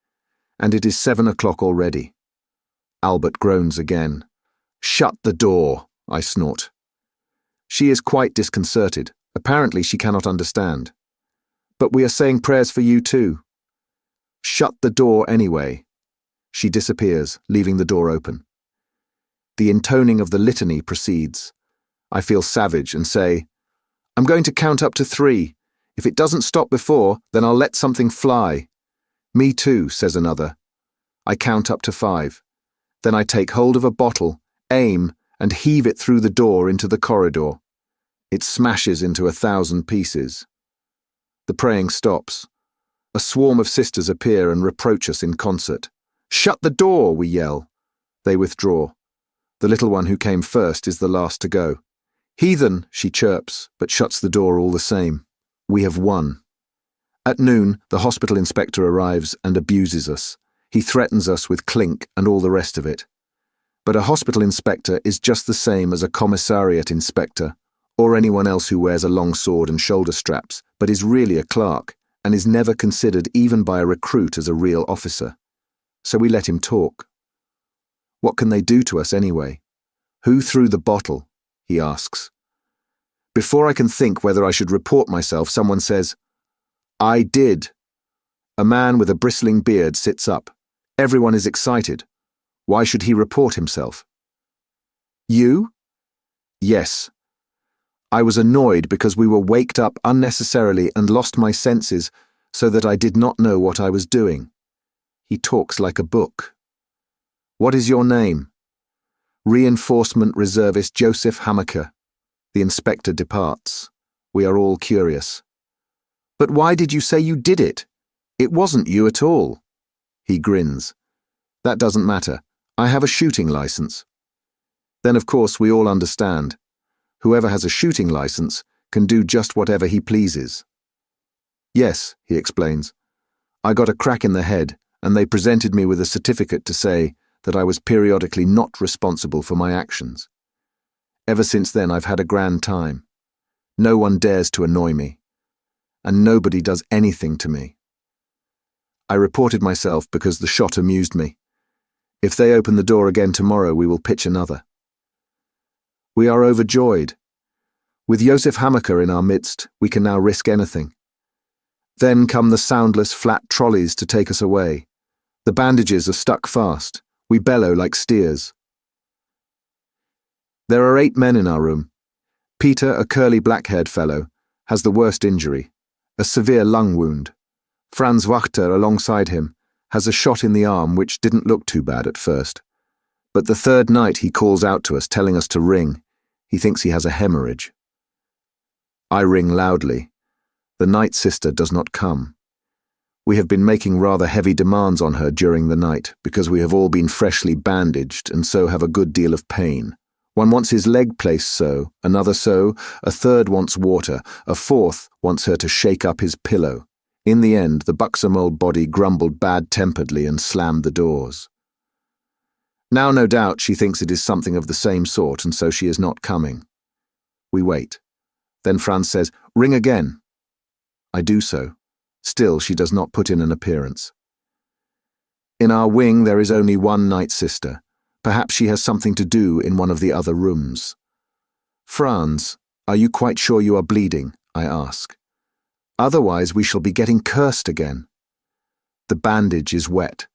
And it is 7 o'clock already. Albert groans again. "Shut the door," I snort. She is quite disconcerted. Apparently she cannot understand. "But we are saying prayers for you too." "Shut the door anyway." She disappears, leaving the door open. The intoning of the litany proceeds. I feel savage and say, "I'm going to count up to 3. If it doesn't stop before, then I'll let something fly." "Me too," says another. I count up to 5. Then I take hold of a bottle, aim, and heave it through the door into the corridor. It smashes into 1,000 pieces. The praying stops. A swarm of sisters appear and reproach us in concert. "Shut the door," we yell. They withdraw. The little one who came first is the last to go. "Heathen," she chirps, but shuts the door all the same. We have won. At noon, the hospital inspector arrives and abuses us. He threatens us with clink and all the rest of it. But a hospital inspector is just the same as a commissariat inspector, or anyone else who wears a long sword and shoulder straps, but is really a clerk, and is never considered even by a recruit as a real officer. So we let him talk. What can they do to us anyway? "Who threw the bottle?" he asks. Before I can think whether I should report myself, someone says, "I did." A man with a bristling beard sits up. Everyone is excited. Why should he report himself? "You?" "Yes. I was annoyed because we were waked up unnecessarily and lost my senses so that I did not know what I was doing." He talks like a book. "What is your name?" "Reinforcement Reservist Joseph Remarque." The inspector departs. We are all curious. "But why did you say you did it? It wasn't you at all." He grins. "That doesn't matter. I have a shooting license." Then of course we all understand. Whoever has a shooting license can do just whatever he pleases. "Yes," he explains. "I got a crack in the head, and they presented me with a certificate to say that I was periodically not responsible for my actions. Ever since then I've had a grand time. No one dares to annoy me, and nobody does anything to me. I reported myself because the shot amused me. If they open the door again tomorrow, we will pitch another." We are overjoyed. With Joseph Remarque in our midst, we can now risk anything. Then come the soundless flat trolleys to take us away. The bandages are stuck fast. We bellow like steers. There are 8 men in our room. Peter, a curly black-haired fellow, has the worst injury, a severe lung wound. Franz Wachter, alongside him, has a shot in the arm which didn't look too bad at first. But the 3rd night he calls out to us, telling us to ring. He thinks he has a hemorrhage. I ring loudly. The night sister does not come. We have been making rather heavy demands on her during the night because we have all been freshly bandaged and so have a good deal of pain. One wants his leg placed so, another so, a third wants water, a fourth wants her to shake up his pillow. In the end, the buxom old body grumbled bad-temperedly and slammed the doors. Now, no doubt, she thinks it is something of the same sort, and so she is not coming. We wait. Then Franz says, "Ring again." I do so. Still, she does not put in an appearance. In our wing there is only one night sister. Perhaps she has something to do in one of the other rooms. "Franz, are you quite sure you are bleeding?" I ask. "Otherwise we shall be getting cursed again." "The bandage is wet.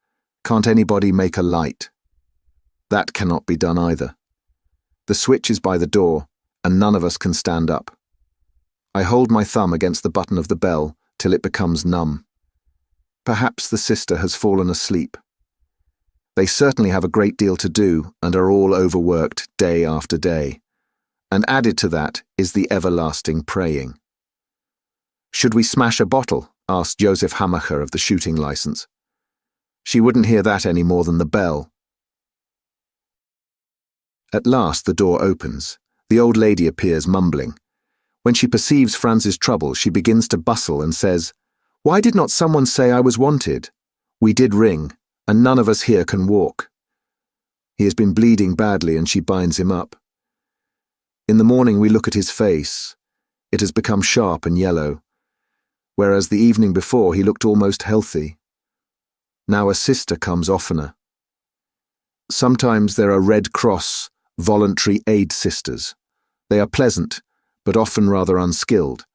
Can't anybody make a light?" That cannot be done either. The switch is by the door, and none of us can stand up. I hold my thumb against the button of the bell till it becomes numb. Perhaps the sister has fallen asleep. They certainly have a great deal to do and are all overworked day after day. And added to that is the everlasting praying. "Should we smash a bottle?" asked Joseph Hamacher of the shooting license. She wouldn't hear that any more than the bell. At last the door opens. The old lady appears mumbling. When she perceives Franz's trouble, she begins to bustle and says, "Why did not someone say I was wanted? We did ring, and none of us here can walk." He has been bleeding badly and she binds him up. In the morning we look at his face. It has become sharp and yellow, whereas the evening before he looked almost healthy. Now a sister comes oftener. Sometimes there are Red Cross, voluntary aid sisters. They are pleasant, but often rather unskilled.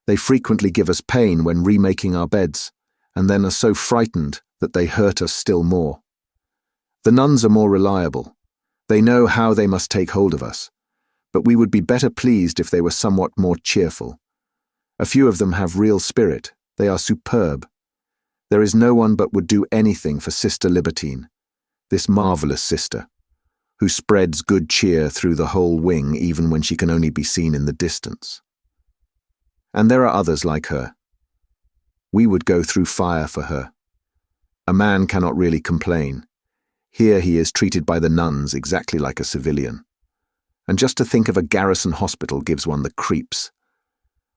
They frequently give us pain when remaking our beds, and then are so frightened that they hurt us still more. The nuns are more reliable. They know how they must take hold of us, but we would be better pleased if they were somewhat more cheerful. A few of them have real spirit. They are superb. There is no one but would do anything for Sister Libertine, this marvellous sister, who spreads good cheer through the whole wing even when she can only be seen in the distance. And there are others like her. We would go through fire for her. A man cannot really complain. Here he is treated by the nuns exactly like a civilian. And just to think of a garrison hospital gives one the creeps.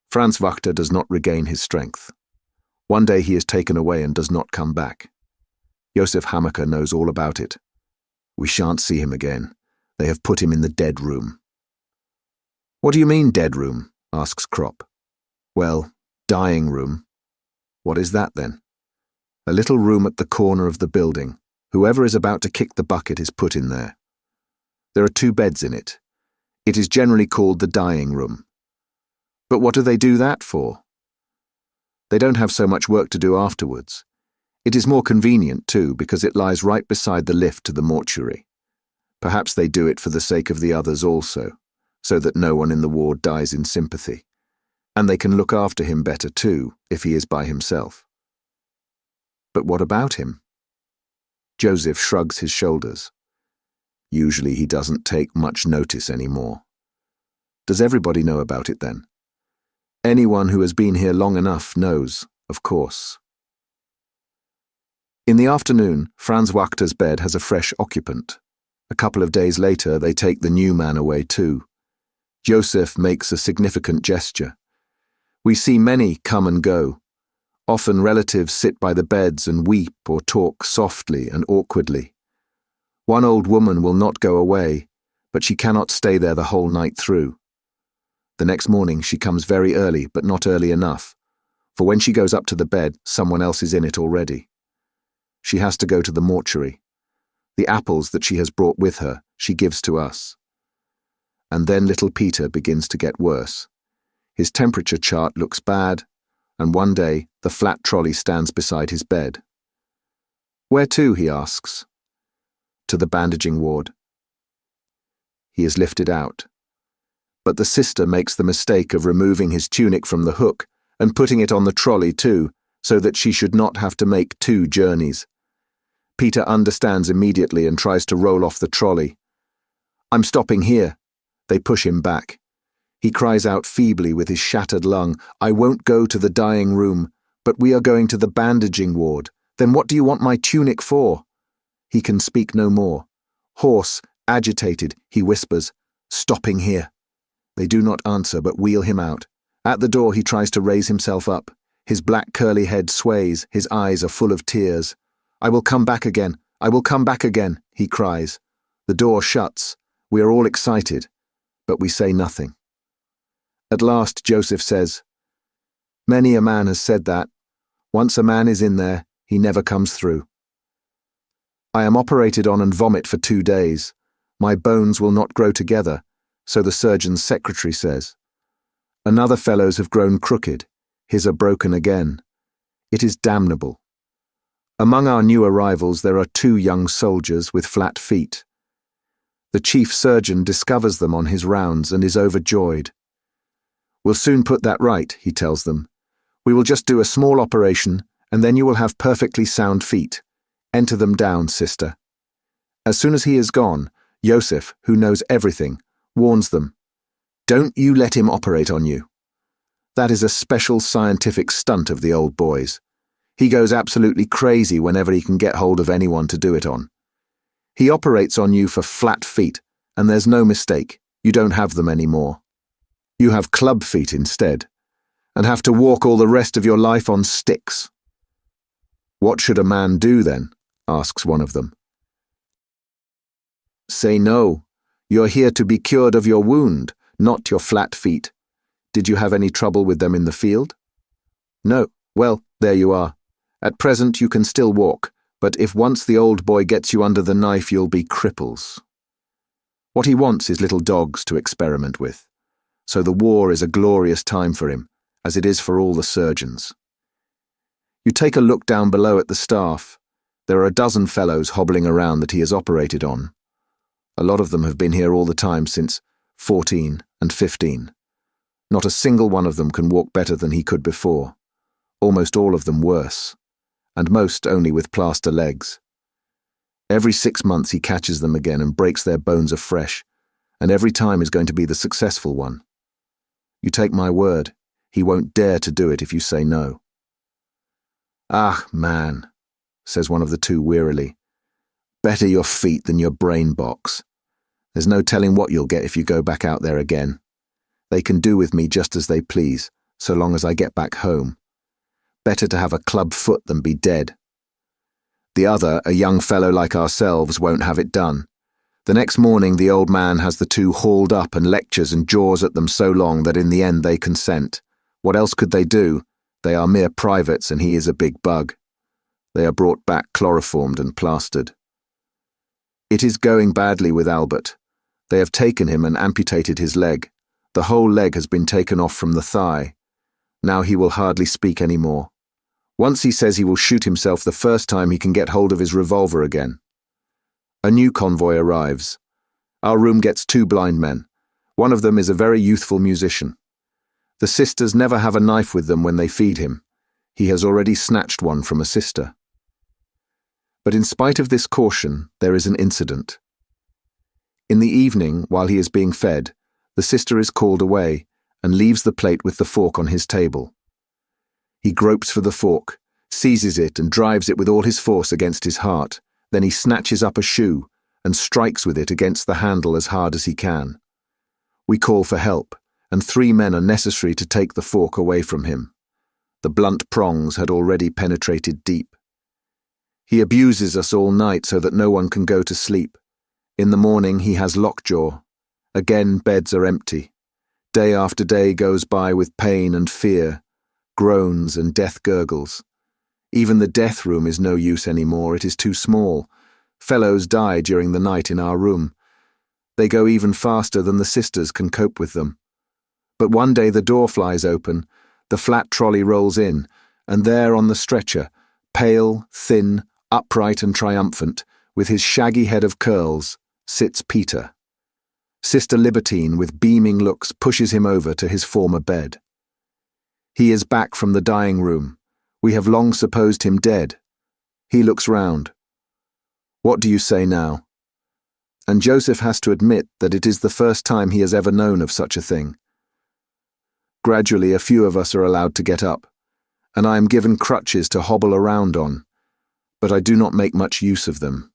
Franz Wachter does not regain his strength. One day he is taken away and does not come back. Joseph Hamacher knows all about it. We shan't see him again. They have put him in the dead room. "What do you mean, dead room?" asks Kropp. "Well, dying room." "What is that, then?" "A little room at the corner of the building. Whoever is about to kick the bucket is put in there. There are 2 beds in it. It is generally called the dying room." "But what do they do that for?" "They don't have so much work to do afterwards. It is more convenient, too, because it lies right beside the lift to the mortuary. Perhaps they do it for the sake of the others also, so that no one in the ward dies in sympathy. And they can look after him better, too, if he is by himself." "But what about him?" Joseph shrugs his shoulders. Usually he doesn't take much notice anymore. Does everybody know about it, then? Anyone who has been here long enough knows, of course. In the afternoon, Franz Wachter's bed has a fresh occupant. A couple of days later, they take the new man away too. Joseph makes a significant gesture. We see many come and go. Often relatives sit by the beds and weep or talk softly and awkwardly. One old woman will not go away, but she cannot stay there the whole night through. The next morning she comes very early, but not early enough, for when she goes up to the bed, someone else is in it already. She has to go to the mortuary. The apples that she has brought with her, she gives to us. And then little Peter begins to get worse. His temperature chart looks bad, and one day the flat trolley stands beside his bed. "Where to?" he asks. "To the bandaging ward." He is lifted out. But the sister makes the mistake of removing his tunic from the hook and putting it on the trolley too, so that she should not have to make 2 journeys. Peter understands immediately and tries to roll off the trolley. "I'm stopping here." They push him back. He cries out feebly with his shattered lung, "I won't go to the dying room. But we are going to the bandaging ward. Then what do you want my tunic for? He can speak no more. Hoarse, agitated, he whispers, "Stopping here." They do not answer, but wheel him out. At the door he tries to raise himself up. His black curly head sways, his eyes are full of tears. "I will come back again, I will come back again," he cries. The door shuts. We are all excited, but we say nothing. At last Joseph says, "Many a man has said that. Once a man is in there, he never comes through. I am operated on and vomit for 2 days. My bones will not grow together, so the surgeon's secretary says. Another fellow's have grown crooked, his are broken again. It is damnable. Among our new arrivals there are 2 young soldiers with flat feet. The chief surgeon discovers them on his rounds and is overjoyed. "We'll soon put that right," he tells them. "We will just do a small operation, and then you will have perfectly sound feet. Enter them down, sister." As soon as he is gone, Joseph, who knows everything, warns them, "Don't you let him operate on you." That is a special scientific stunt of the old boy's. He goes absolutely crazy whenever he can get hold of anyone to do it on. He operates on you for flat feet, and there's no mistake, you don't have them anymore. You have club feet instead, and have to walk all the rest of your life on sticks. "What should a man do then?" asks one of them. "Say no. You're here to be cured of your wound, not your flat feet. Did you have any trouble with them in the field?" "No. Well, there you are. At present you can still walk, but if once the old boy gets you under the knife you'll be cripples." What he wants is little dogs to experiment with. So the war is a glorious time for him, as it is for all the surgeons. You take a look down below at the staff. There are a dozen fellows hobbling around that he has operated on. A lot of them have been here all the time since 14 and 15. Not a single one of them can walk better than he could before. Almost all of them worse, and most only with plaster legs. Every 6 months he catches them again and breaks their bones afresh, and every time is going to be the successful one. You take my word, he won't dare to do it if you say no. "Ah, man," says one of the 2 wearily. "Better your feet than your brain box. There's no telling what you'll get if you go back out there again. They can do with me just as they please, so long as I get back home. Better to have a club foot than be dead." The other, a young fellow like ourselves, won't have it done. The next morning the old man has the 2 hauled up and lectures and jaws at them so long that in the end they consent. What else could they do? They are mere privates and he is a big bug. They are brought back chloroformed and plastered. It is going badly with Albert. They have taken him and amputated his leg. The whole leg has been taken off from the thigh. Now he will hardly speak any more. Once he says he will shoot himself the first time he can get hold of his revolver again. A new convoy arrives. Our room gets 2 blind men. One of them is a very youthful musician. The sisters never have a knife with them when they feed him. He has already snatched one from a sister. But in spite of this caution, there is an incident. In the evening, while he is being fed, the sister is called away and leaves the plate with the fork on his table. He gropes for the fork, seizes it and drives it with all his force against his heart. Then he snatches up a shoe and strikes with it against the handle as hard as he can. We call for help, and 3 men are necessary to take the fork away from him. The blunt prongs had already penetrated deep. He abuses us all night so that no one can go to sleep. In the morning he has lockjaw. Again beds are empty. Day after day goes by with pain and fear, groans and death gurgles. Even the death room is no use anymore, it is too small. Fellows die during the night in our room. They go even faster than the sisters can cope with them. But one day the door flies open, the flat trolley rolls in, and there on the stretcher, pale, thin, upright and triumphant, with his shaggy head of curls, sits Peter. Sister Libertine, with beaming looks, pushes him over to his former bed. He is back from the dying room. We have long supposed him dead. He looks round. What do you say now? And Joseph has to admit that it is the first time he has ever known of such a thing. Gradually, a few of us are allowed to get up. and I am given crutches to hobble around on, but I do not make much use of them.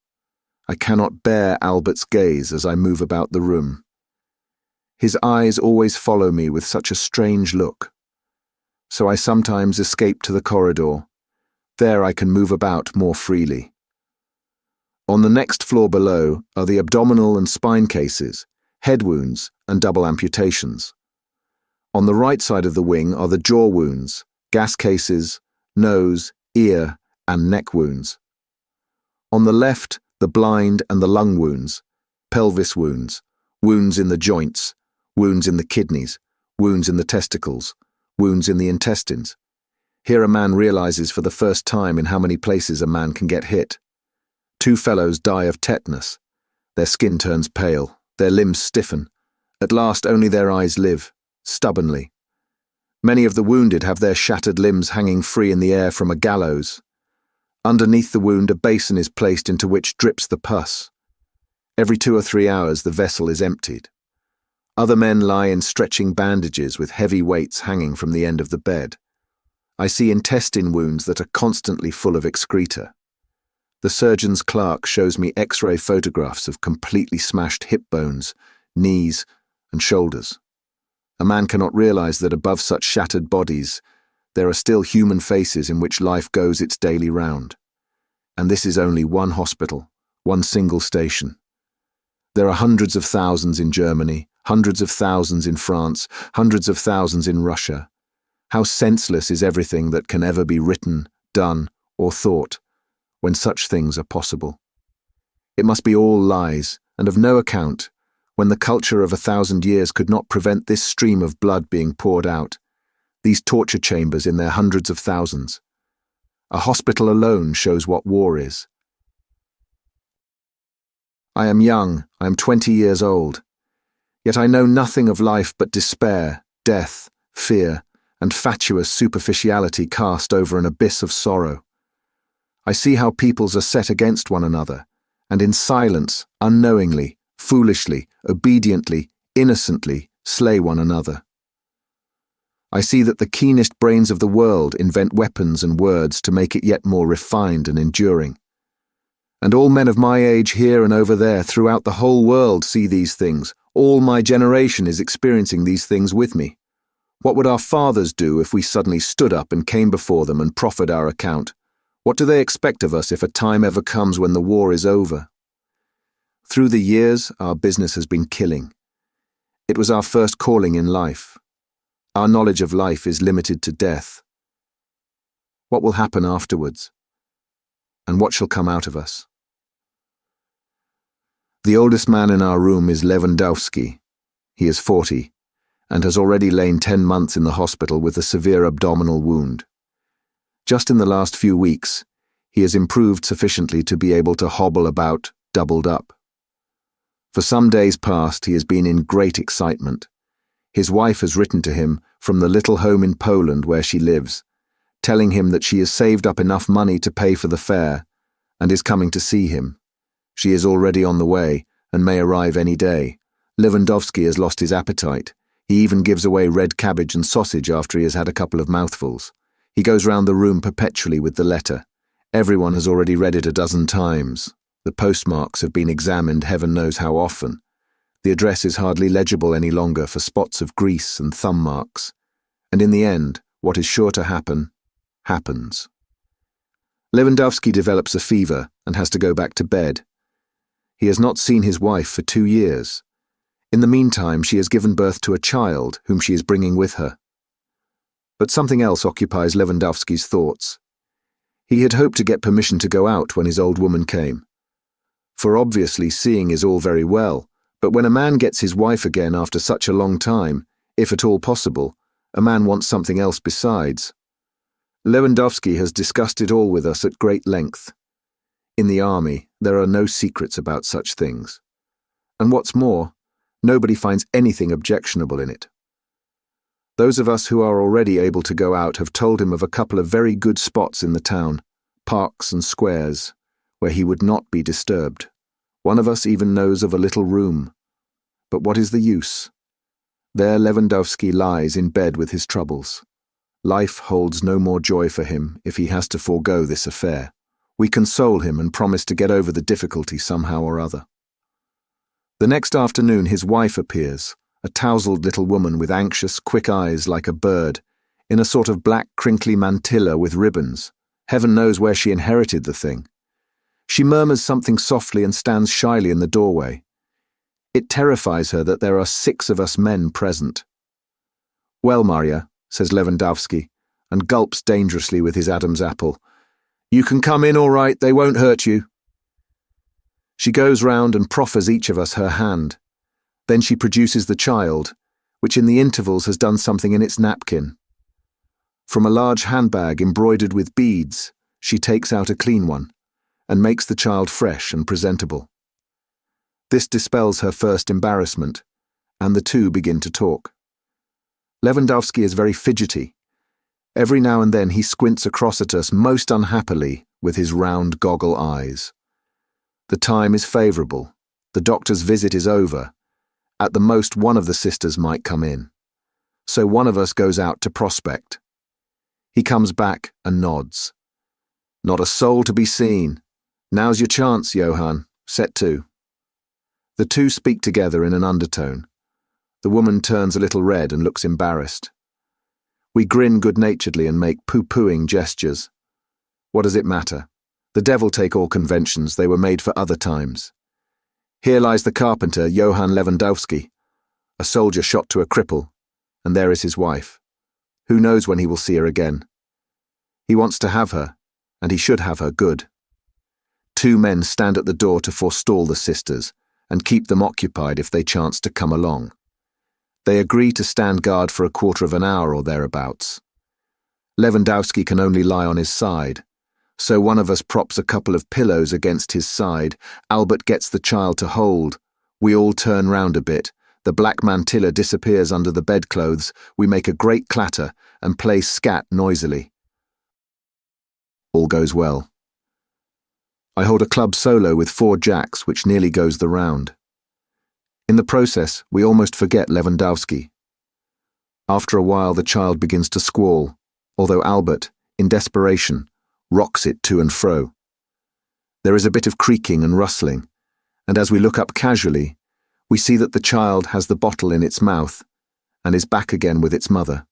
I cannot bear Albert's gaze as I move about the room. His eyes always follow me with such a strange look. So I sometimes escape to the corridor. There I can move about more freely. On the next floor below are the abdominal and spine cases, head wounds, and double amputations. On the right side of the wing are the jaw wounds, gas cases, nose, ear, and neck wounds. On the left, the blind and the lung wounds, pelvis wounds, wounds in the joints, wounds in the kidneys, wounds in the testicles, wounds in the intestines. Here a man realizes for the first time in how many places a man can get hit. 2 fellows die of tetanus. Their skin turns pale, their limbs stiffen. At last only their eyes live, stubbornly. Many of the wounded have their shattered limbs hanging free in the air from a gallows. Underneath the wound a basin is placed into which drips the pus. Every 2 or 3 hours the vessel is emptied. Other men lie in stretching bandages with heavy weights hanging from the end of the bed. I see intestine wounds that are constantly full of excreta. The surgeon's clerk shows me X-ray photographs of completely smashed hip bones, knees, and shoulders. A man cannot realize that above such shattered bodies, there are still human faces in which life goes its daily round. And this is only one hospital, one single station. There are hundreds of thousands in Germany, hundreds of thousands in France, hundreds of thousands in Russia. How senseless is everything that can ever be written, done, or thought, when such things are possible. It must be all lies, and of no account, when the culture of 1,000 years could not prevent this stream of blood being poured out, these torture chambers in their hundreds of thousands. A hospital alone shows what war is. I am young, I am 20 years old. Yet I know nothing of life but despair, death, fear, and fatuous superficiality cast over an abyss of sorrow. I see how peoples are set against one another, and in silence, unknowingly, foolishly, obediently, innocently, slay one another. I see that the keenest brains of the world invent weapons and words to make it yet more refined and enduring. And all men of my age here and over there throughout the whole world see these things. All my generation is experiencing these things with me. What would our fathers do if we suddenly stood up and came before them and proffered our account? What do they expect of us if a time ever comes when the war is over? Through the years, our business has been killing. It was our first calling in life. Our knowledge of life is limited to death. What will happen afterwards? And what shall come out of us? The oldest man in our room is Lewandowski. He is 40, and has already lain 10 months in the hospital with a severe abdominal wound. Just in the last few weeks, he has improved sufficiently to be able to hobble about, doubled up. For some days past, he has been in great excitement. His wife has written to him from the little home in Poland where she lives, telling him that she has saved up enough money to pay for the fare and is coming to see him. She is already on the way and may arrive any day. Lewandowski has lost his appetite. He even gives away red cabbage and sausage after he has had a couple of mouthfuls. He goes round the room perpetually with the letter. Everyone has already read it a dozen times. The postmarks have been examined heaven knows how often. The address is hardly legible any longer for spots of grease and thumb marks. And in the end, what is sure to happen, happens. Lewandowski develops a fever and has to go back to bed. He has not seen his wife for 2 years. In the meantime, she has given birth to a child whom she is bringing with her. But something else occupies Lewandowski's thoughts. He had hoped to get permission to go out when his old woman came. For obviously seeing is all very well, but when a man gets his wife again after such a long time, if at all possible, a man wants something else besides. Lewandowski has discussed it all with us at great length. In the army, there are no secrets about such things. And what's more, nobody finds anything objectionable in it. Those of us who are already able to go out have told him of a couple of very good spots in the town, parks and squares, where he would not be disturbed. One of us even knows of a little room. But what is the use? There Lewandowski lies in bed with his troubles. Life holds no more joy for him if he has to forego this affair. We console him and promise to get over the difficulty somehow or other. The next afternoon his wife appears, a tousled little woman with anxious, quick eyes like a bird, in a sort of black, crinkly mantilla with ribbons. Heaven knows where she inherited the thing. She murmurs something softly and stands shyly in the doorway. It terrifies her that there are 6 of us men present. "Well, Marya," says Lewandowski, and gulps dangerously with his Adam's apple. "You can come in all right, they won't hurt you." She goes round and proffers each of us her hand. Then she produces the child, which in the intervals has done something in its napkin. From a large handbag embroidered with beads, she takes out a clean one, and makes the child fresh and presentable. This dispels her first embarrassment, and the two begin to talk. Lewandowski is very fidgety. Every now and then he squints across at us most unhappily with his round goggle eyes. The time is favourable. The doctor's visit is over. At the most, one of the sisters might come in. So one of us goes out to prospect. He comes back and nods. "Not a soul to be seen. Now's your chance, Johann. Set to." The two speak together in an undertone. The woman turns a little red and looks embarrassed. We grin good-naturedly and make pooh-poohing gestures. What does it matter? The devil take all conventions, they were made for other times. Here lies the carpenter, Johann Lewandowski, a soldier shot to a cripple, and there is his wife. Who knows when he will see her again? He wants to have her, and he should have her good. 2 men stand at the door to forestall the sisters, and keep them occupied if they chance to come along. They agree to stand guard for a quarter of an hour or thereabouts. Lewandowski can only lie on his side, so one of us props a couple of pillows against his side. Albert gets the child to hold. We all turn round a bit. The black mantilla disappears under the bedclothes. We make a great clatter and play scat noisily. All goes well. I hold a club solo with 4 jacks, which nearly goes the round. In the process, we almost forget Lewandowski. After a while, the child begins to squall, although Albert, in desperation, rocks it to and fro. There is a bit of creaking and rustling, and as we look up casually, we see that the child has the bottle in its mouth and is back again with its mother.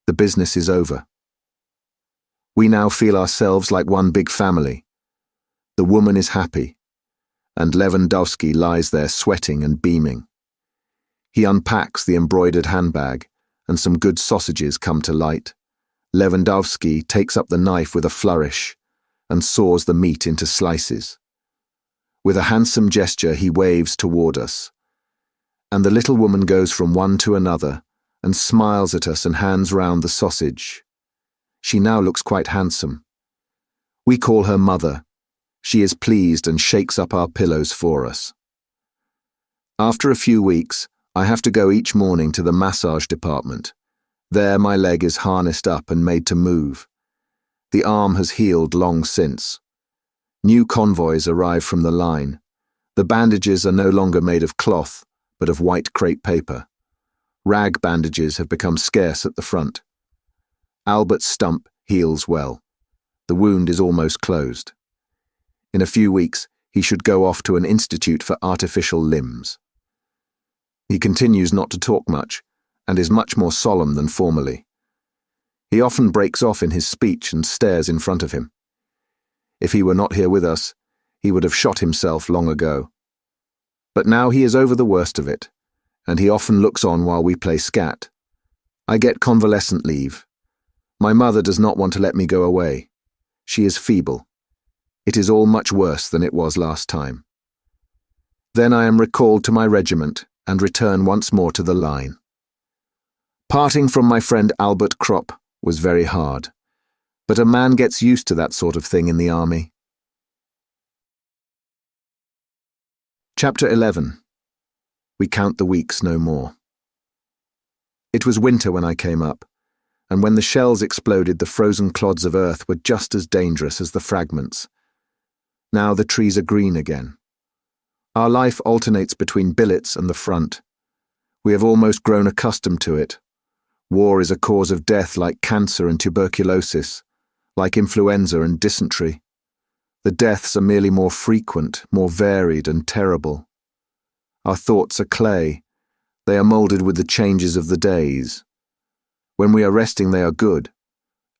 The business is over. We now feel ourselves like one big family. The woman is happy, and Lewandowski lies there sweating and beaming. He unpacks the embroidered handbag, and some good sausages come to light. Lewandowski takes up the knife with a flourish and saws the meat into slices. With a handsome gesture he waves toward us, and the little woman goes from one to another and smiles at us and hands round the sausage. She now looks quite handsome. We call her Mother. She is pleased and shakes up our pillows for us. After a few weeks, I have to go each morning to the massage department. There my leg is harnessed up and made to move. The arm has healed long since. New convoys arrive from the line. The bandages are no longer made of cloth, but of white crepe paper. Rag bandages have become scarce at the front. Albert's stump heals well. The wound is almost closed. In a few weeks, he should go off to an institute for artificial limbs. He continues not to talk much, and is much more solemn than formerly. He often breaks off in his speech and stares in front of him. If he were not here with us, he would have shot himself long ago. But now he is over the worst of it, and he often looks on while we play scat. I get convalescent leave. My mother does not want to let me go away. She is feeble. It is all much worse than it was last time. Then I am recalled to my regiment and return once more to the line. Parting from my friend Albert Kropp was very hard, but a man gets used to that sort of thing in the army. Chapter 11. We count the weeks no more. It was winter when I came up, and when the shells exploded, the frozen clods of earth were just as dangerous as the fragments. Now the trees are green again. Our life alternates between billets and the front. We have almost grown accustomed to it. War is a cause of death like cancer and tuberculosis, like influenza and dysentery. The deaths are merely more frequent, more varied and terrible. Our thoughts are clay. They are moulded with the changes of the days. When we are resting, they are good.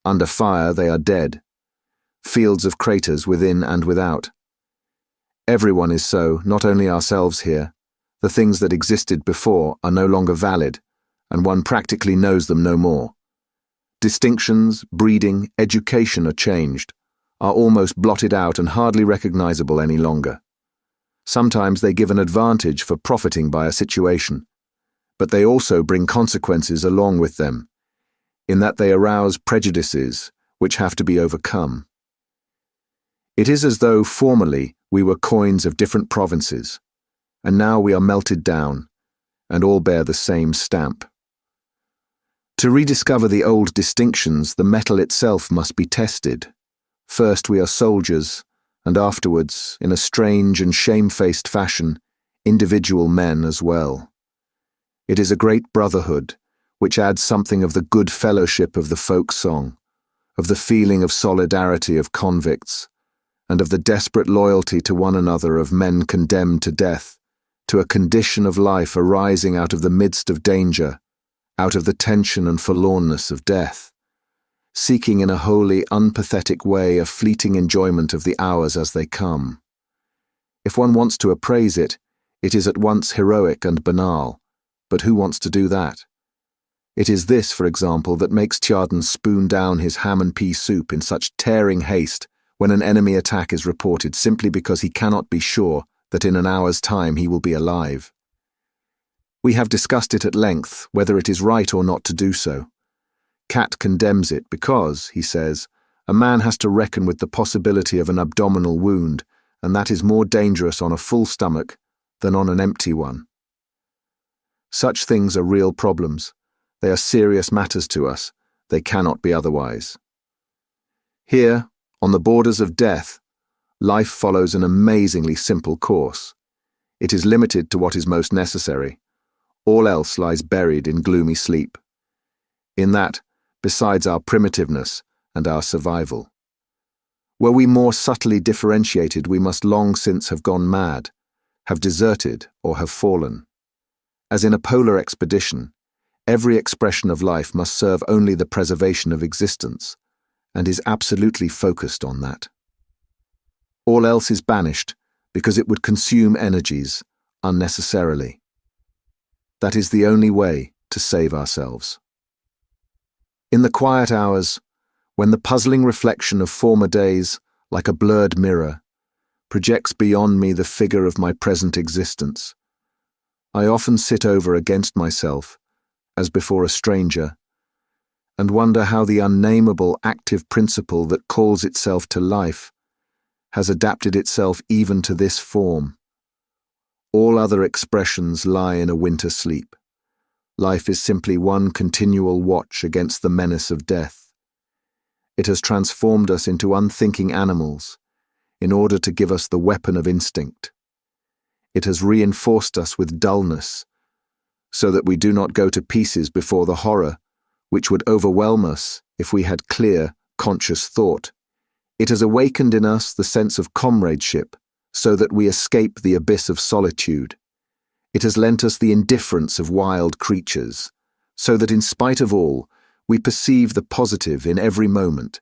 Under fire, they are dead. Fields of craters within and without. Everyone is so, not only ourselves here. The things that existed before are no longer valid, and one practically knows them no more. Distinctions, breeding, education are changed, are almost blotted out and hardly recognizable any longer. Sometimes they give an advantage for profiting by a situation, but they also bring consequences along with them, in that they arouse prejudices which have to be overcome. It is as though formerly we were coins of different provinces, and now we are melted down, and all bear the same stamp. To rediscover the old distinctions, the metal itself must be tested. First we are soldiers, and afterwards, in a strange and shamefaced fashion, individual men as well. It is a great brotherhood, which adds something of the good fellowship of the folk song, of the feeling of solidarity of convicts, and of the desperate loyalty to one another of men condemned to death, to a condition of life arising out of the midst of danger, out of the tension and forlornness of death, seeking in a wholly unpathetic way a fleeting enjoyment of the hours as they come. If one wants to appraise it, it is at once heroic and banal, but who wants to do that? It is this, for example, that makes Tjaden spoon down his ham and pea soup in such tearing haste when an enemy attack is reported, simply because he cannot be sure that in an hour's time he will be alive. We have discussed it at length, whether it is right or not to do so. Cat condemns it because, he says, a man has to reckon with the possibility of an abdominal wound, and that is more dangerous on a full stomach than on an empty one. Such things are real problems. They are serious matters to us. They cannot be otherwise. Here, on the borders of death, life follows an amazingly simple course. It is limited to what is most necessary. All else lies buried in gloomy sleep. In that, besides our primitiveness and our survival. Were we more subtly differentiated, we must long since have gone mad, have deserted or have fallen. As in a polar expedition, every expression of life must serve only the preservation of existence, and is absolutely focused on that. All else is banished because it would consume energies unnecessarily. That is the only way to save ourselves. In the quiet hours, when the puzzling reflection of former days, like a blurred mirror, projects beyond me the figure of my present existence, I often sit over against myself, as before a stranger, and wonder how the unnameable active principle that calls itself to life has adapted itself even to this form. All other expressions lie in a winter sleep. Life is simply one continual watch against the menace of death. It has transformed us into unthinking animals in order to give us the weapon of instinct. It has reinforced us with dullness, so that we do not go to pieces before the horror which would overwhelm us if we had clear, conscious thought. It has awakened in us the sense of comradeship, so that we escape the abyss of solitude. It has lent us the indifference of wild creatures, so that in spite of all, we perceive the positive in every moment,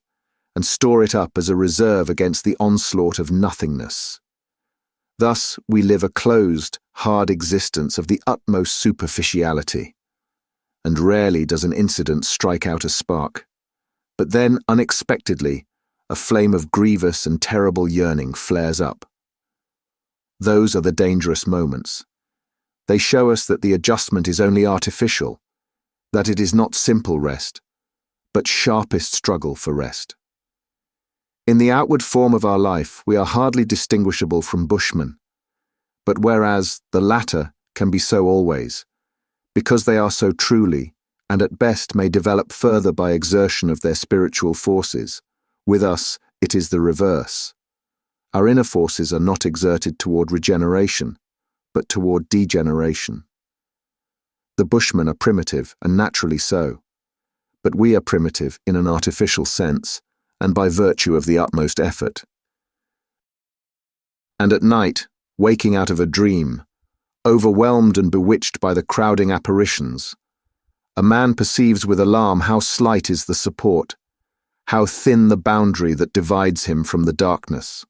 and store it up as a reserve against the onslaught of nothingness. Thus we live a closed, hard existence of the utmost superficiality, and rarely does an incident strike out a spark. But then, unexpectedly, a flame of grievous and terrible yearning flares up. Those are the dangerous moments. They show us that the adjustment is only artificial, that it is not simple rest, but sharpest struggle for rest. In the outward form of our life, we are hardly distinguishable from bushmen, but whereas the latter can be so always, because they are so truly, and at best may develop further by exertion of their spiritual forces, with us it is the reverse. Our inner forces are not exerted toward regeneration, but toward degeneration. The bushmen are primitive, and naturally so. but we are primitive in an artificial sense, and by virtue of the utmost effort. And at night, waking out of a dream, overwhelmed and bewitched by the crowding apparitions, a man perceives with alarm how slight is the support, how thin the boundary that divides him from the darkness.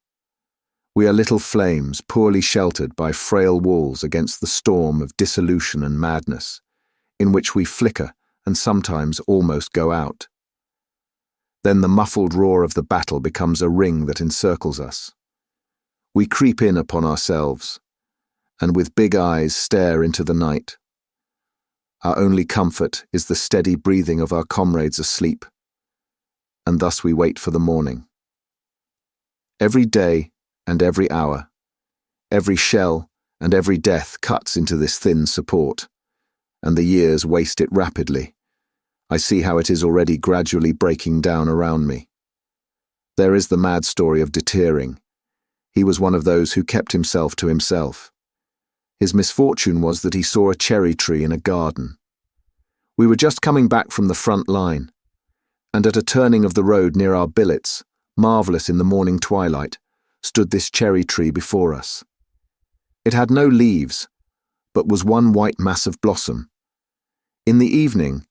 We are little flames poorly sheltered by frail walls against the storm of dissolution and madness, in which we flicker and sometimes almost go out. Then the muffled roar of the battle becomes a ring that encircles us. We creep in upon ourselves, and with big eyes stare into the night. Our only comfort is the steady breathing of our comrades asleep, and thus we wait for the morning. Every day and every hour, every shell and every death cuts into this thin support, and the years waste it rapidly. I see how it is already gradually breaking down around me. There is the mad story of Deterring. He was one of those who kept himself to himself. His misfortune was that he saw a cherry tree in a garden. We were just coming back from the front line, and at a turning of the road near our billets, marvellous in the morning twilight, stood this cherry tree before us. It had no leaves, but was one white mass of blossom. In the evening,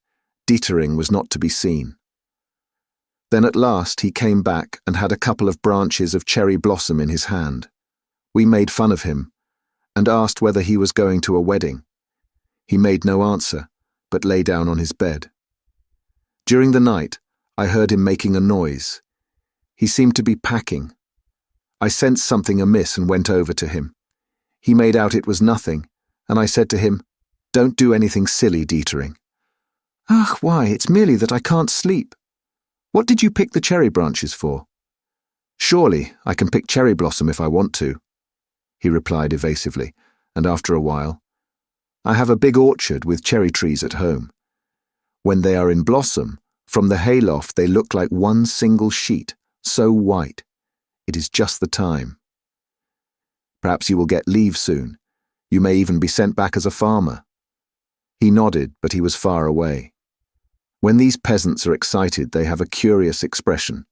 Deterring was not to be seen. Then at last he came back and had a couple of branches of cherry blossom in his hand. We made fun of him, and asked whether he was going to a wedding. He made no answer, but lay down on his bed. During the night, I heard him making a noise. He seemed to be packing. I sensed something amiss and went over to him. He made out it was nothing, and I said to him, "Don't do anything silly, Deterring." "Ah, why, it's merely that I can't sleep." "What did you pick the cherry branches for?" "Surely, I can pick cherry blossom if I want to," he replied evasively, and after a while, "I have a big orchard with cherry trees at home. When they are in blossom, from the hayloft they look like one single sheet, so white. It is just the time. Perhaps you will get leave soon. You may even be sent back as a farmer." He nodded, but he was far away. When these peasants are excited, they have a curious expression,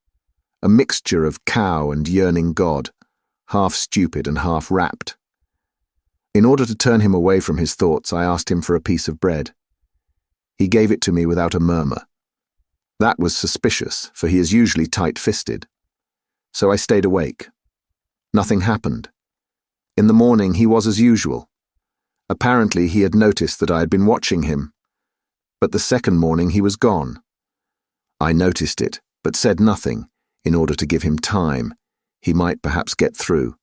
a mixture of cow and yearning God, half stupid and half rapt. In order to turn him away from his thoughts, I asked him for a piece of bread. He gave it to me without a murmur. That was suspicious, for he is usually tight-fisted. So I stayed awake. Nothing happened. In the morning he was as usual. Apparently he had noticed that I had been watching him. But the second morning he was gone. I noticed it, but said nothing, in order to give him time. He might perhaps get through.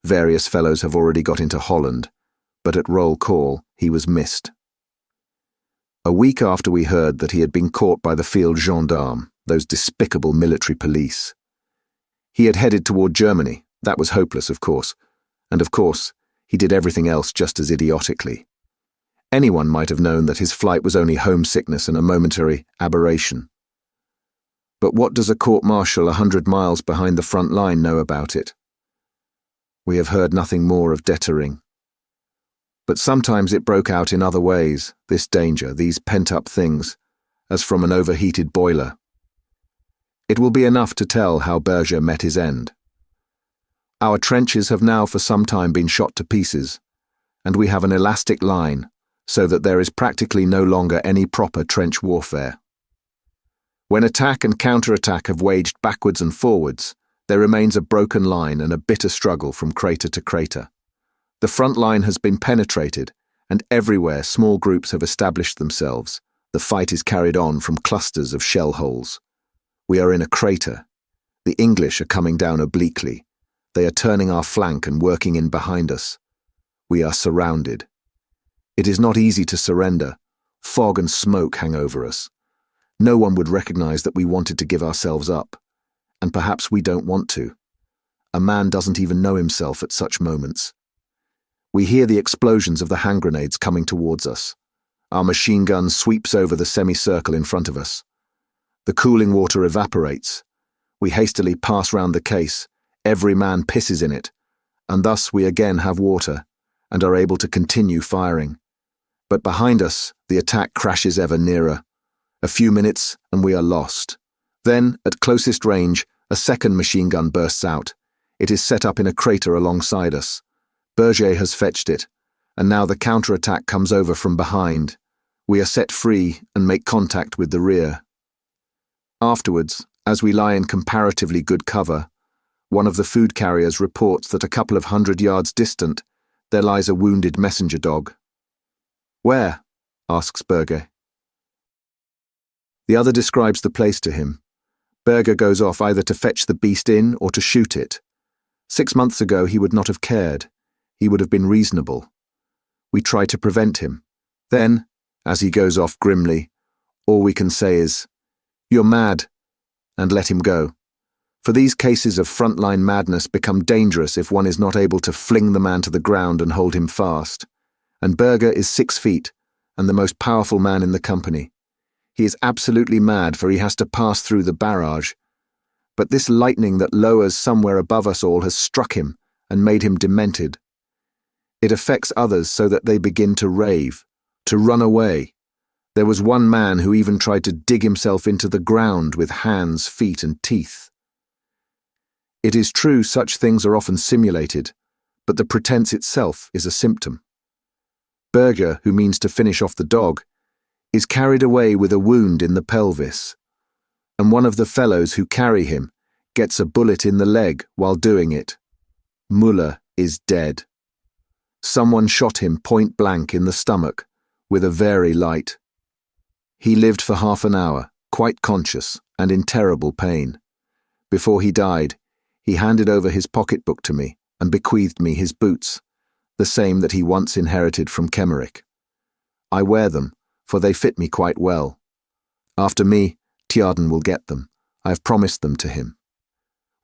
Various fellows have already got into Holland, but at roll call he was missed. A week after we heard that he had been caught by the field gendarmes, those despicable military police. He had headed toward Germany. That was hopeless, of course. And of course, he did everything else just as idiotically. Anyone might have known that his flight was only homesickness and a momentary aberration. But what does a court-martial 100 miles behind the front line know about it? We have heard nothing more of Deterring. But sometimes it broke out in other ways, this danger, these pent-up things, as from an overheated boiler. It will be enough to tell how Berger met his end. Our trenches have now for some time been shot to pieces, and we have an elastic line, so that there is practically no longer any proper trench warfare. When attack and counter-attack have waged backwards and forwards, there remains a broken line and a bitter struggle from crater to crater. The front line has been penetrated, and everywhere small groups have established themselves. The fight is carried on from clusters of shell holes. We are in a crater. The English are coming down obliquely. They are turning our flank and working in behind us. We are surrounded. It is not easy to surrender. Fog and smoke hang over us. No one would recognize that we wanted to give ourselves up. And perhaps we don't want to. A man doesn't even know himself at such moments. We hear the explosions of the hand grenades coming towards us. Our machine gun sweeps over the semicircle in front of us. The cooling water evaporates. We hastily pass round the case. Every man pisses in it. And thus we again have water and are able to continue firing. But behind us, the attack crashes ever nearer. A few minutes and we are lost. Then, at closest range, a second machine gun bursts out. It is set up in a crater alongside us. Berger has fetched it, and now the counterattack comes over from behind. We are set free and make contact with the rear. Afterwards, as we lie in comparatively good cover, one of the food carriers reports that a couple of 100 yards distant, there lies a wounded messenger dog. "Where?" asks Berger. The other describes the place to him. Berger goes off either to fetch the beast in or to shoot it. 6 months ago he would not have cared. He would have been reasonable. We try to prevent him. Then, as he goes off grimly, all we can say is, "You're mad," and let him go. For these cases of frontline madness become dangerous if one is not able to fling the man to the ground and hold him fast. And Berger is 6 feet, and the most powerful man in the company. He is absolutely mad, for he has to pass through the barrage. But this lightning that lowers somewhere above us all has struck him and made him demented. It affects others so that they begin to rave, to run away. There was one man who even tried to dig himself into the ground with hands, feet, and teeth. It is true such things are often simulated, but the pretense itself is a symptom. Berger, who means to finish off the dog, is carried away with a wound in the pelvis, and one of the fellows who carry him gets a bullet in the leg while doing it. Muller is dead. Someone shot him point blank in the stomach with a very light. He lived for half an hour, quite conscious and in terrible pain. Before he died, he handed over his pocketbook to me and bequeathed me his boots, the same that he once inherited from Erich. I wear them, for they fit me quite well. After me, Tjaden will get them. I have promised them to him.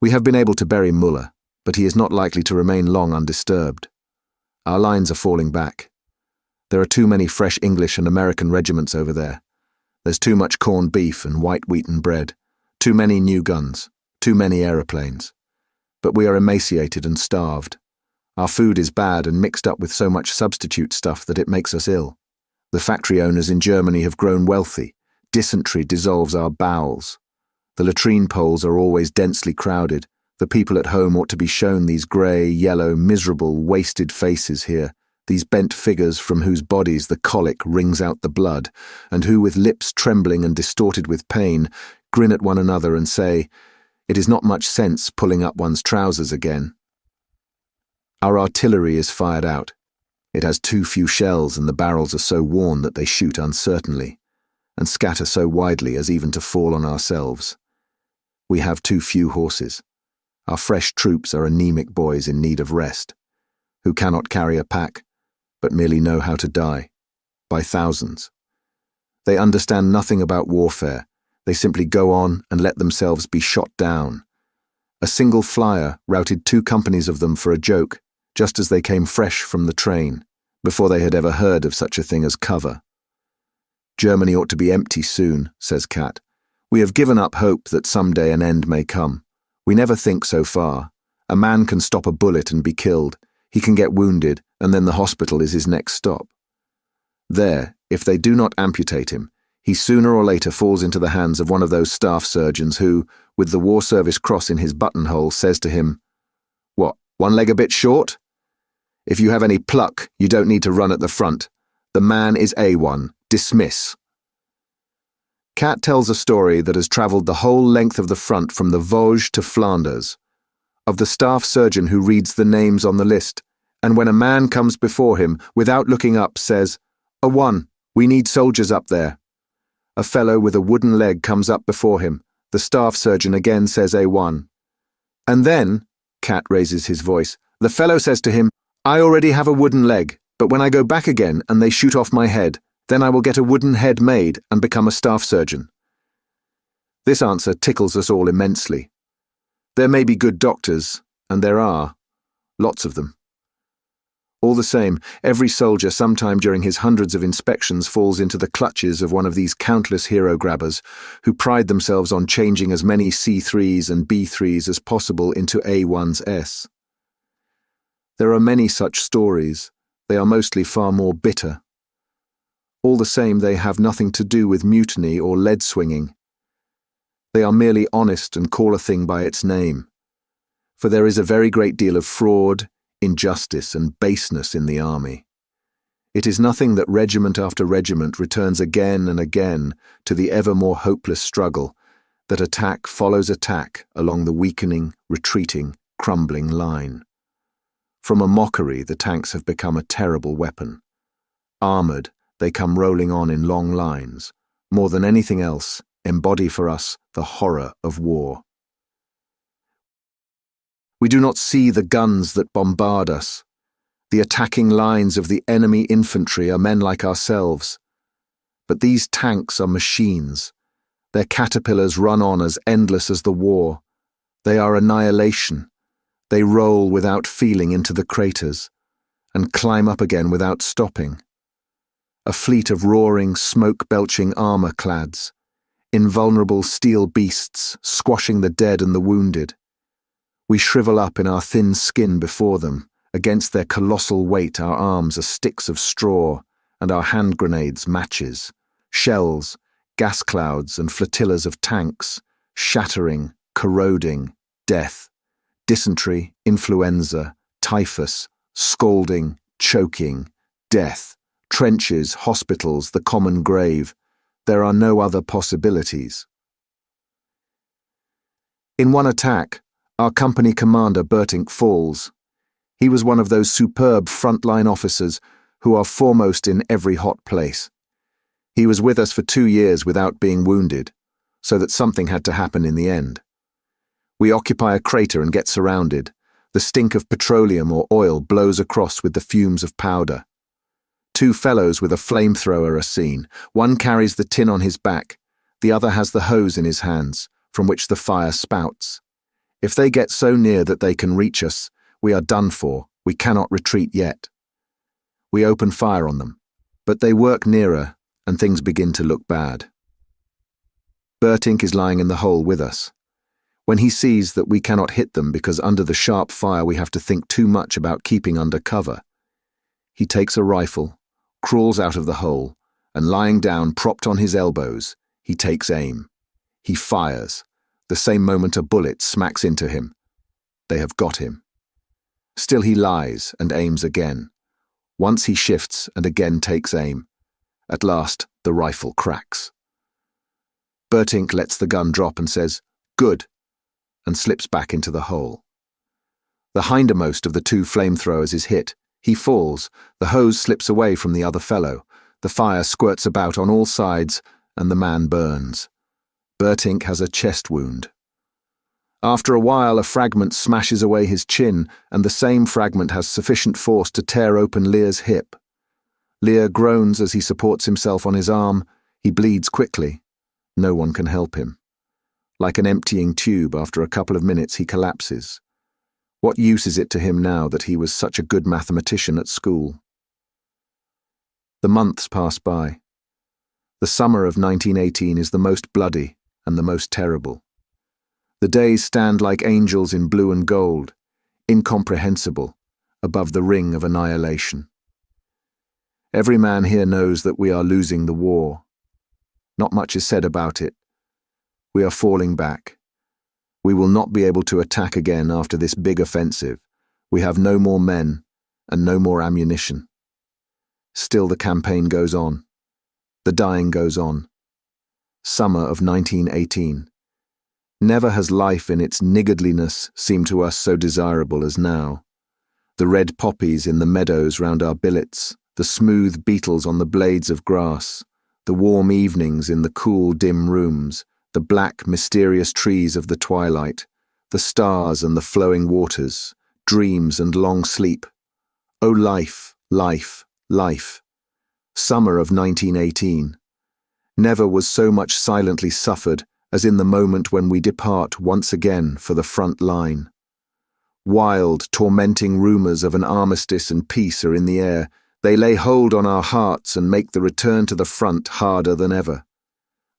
We have been able to bury Muller, but he is not likely to remain long undisturbed. Our lines are falling back. There are too many fresh English and American regiments over there. There's too much corned beef and white wheaten bread, too many new guns, too many aeroplanes. But we are emaciated and starved. Our food is bad and mixed up with so much substitute stuff that it makes us ill. The factory owners in Germany have grown wealthy. Dysentery dissolves our bowels. The latrine poles are always densely crowded. The people at home ought to be shown these grey, yellow, miserable, wasted faces here, these bent figures from whose bodies the colic wrings out the blood, and who, with lips trembling and distorted with pain, grin at one another and say, "It is not much sense pulling up one's trousers again." Our artillery is fired out. It has too few shells, and the barrels are so worn that they shoot uncertainly, and scatter so widely as even to fall on ourselves. We have too few horses. Our fresh troops are anemic boys in need of rest, who cannot carry a pack, but merely know how to die, by thousands. They understand nothing about warfare. They simply go on and let themselves be shot down. A single flyer routed 2 companies of them for a joke, just as they came fresh from the train, before they had ever heard of such a thing as cover. "Germany ought to be empty soon," says Kat. "We have given up hope that someday an end may come. We never think so far. A man can stop a bullet and be killed. He can get wounded, and then the hospital is his next stop. There, if they do not amputate him, he sooner or later falls into the hands of one of those staff surgeons who, with the War Service Cross in his buttonhole, says to him, 'What, one leg a bit short? If you have any pluck, you don't need to run at the front. The man is A1. Dismiss.'" Kat tells a story that has travelled the whole length of the front from the Vosges to Flanders, of the staff surgeon who reads the names on the list, and when a man comes before him, without looking up, says, "A1, we need soldiers up there." A fellow with a wooden leg comes up before him. The staff surgeon again says A1. And then, Kat raises his voice, the fellow says to him, "I already have a wooden leg, but when I go back again and they shoot off my head, then I will get a wooden head made and become a staff surgeon." This answer tickles us all immensely. There may be good doctors, and there are, lots of them. All the same, every soldier sometime during his hundreds of inspections falls into the clutches of one of these countless hero-grabbers who pride themselves on changing as many C3s and B3s as possible into A1's S. There are many such stories. They are mostly far more bitter. All the same, they have nothing to do with mutiny or lead swinging. They are merely honest and call a thing by its name. For there is a very great deal of fraud, injustice, and baseness in the army. It is nothing that regiment after regiment returns again and again to the ever more hopeless struggle, that attack follows attack along the weakening, retreating, crumbling line. From a mockery, the tanks have become a terrible weapon. Armoured, they come rolling on in long lines, more than anything else, embody for us the horror of war. We do not see the guns that bombard us. The attacking lines of the enemy infantry are men like ourselves. But these tanks are machines. Their caterpillars run on as endless as the war. They are annihilation. They roll without feeling into the craters, and climb up again without stopping. A fleet of roaring, smoke-belching armour-clads, invulnerable steel beasts squashing the dead and the wounded. We shrivel up in our thin skin before them. Against their colossal weight, our arms are sticks of straw, and our hand grenades matches, shells, gas clouds, and flotillas of tanks, shattering, corroding, death, dysentery, influenza, typhus, scalding, choking, death, trenches, hospitals, the common grave. There are no other possibilities. In one attack, our company commander Erich falls. He was one of those superb frontline officers who are foremost in every hot place. He was with us for 2 years without being wounded, so that something had to happen in the end. We occupy a crater and get surrounded. The stink of petroleum or oil blows across with the fumes of powder. 2 fellows with a flamethrower are seen. One carries the tin on his back, the other has the hose in his hands, from which the fire spouts. If they get so near that they can reach us, we are done for. We cannot retreat yet. We open fire on them, but they work nearer, and things begin to look bad. Erich is lying in the hole with us. When he sees that we cannot hit them because under the sharp fire we have to think too much about keeping under cover, he takes a rifle, crawls out of the hole, and lying down propped on his elbows, he takes aim. He fires. The same moment a bullet smacks into him. They have got him. Still he lies and aims again. Once he shifts and again takes aim. At last the rifle cracks. Erich lets the gun drop and says, "Good," and slips back into the hole. The hindermost of the 2 flamethrowers is hit. He falls. The hose slips away from the other fellow. The fire squirts about on all sides, and the man burns. Erich has a chest wound. After a while, a fragment smashes away his chin, and the same fragment has sufficient force to tear open Lear's hip. Lear groans as he supports himself on his arm. He bleeds quickly. No one can help him. Like an emptying tube, after a couple of minutes he collapses. What use is it to him now that he was such a good mathematician at school? The months pass by. The summer of 1918 is the most bloody and the most terrible. The days stand like angels in blue and gold, incomprehensible, above the ring of annihilation. Every man here knows that we are losing the war. Not much is said about it. We are falling back. We will not be able to attack again after this big offensive. We have no more men and no more ammunition. Still the campaign goes on. The dying goes on. Summer of 1918. Never has life in its niggardliness seemed to us so desirable as now. The red poppies in the meadows round our billets, the smooth beetles on the blades of grass, the warm evenings in the cool, dim rooms, the black, mysterious trees of the twilight, the stars and the flowing waters, dreams and long sleep. Oh, life, life, life. Summer of 1918. Never was so much silently suffered as in the moment when we depart once again for the front line. Wild, tormenting rumours of an armistice and peace are in the air. They lay hold on our hearts and make the return to the front harder than ever.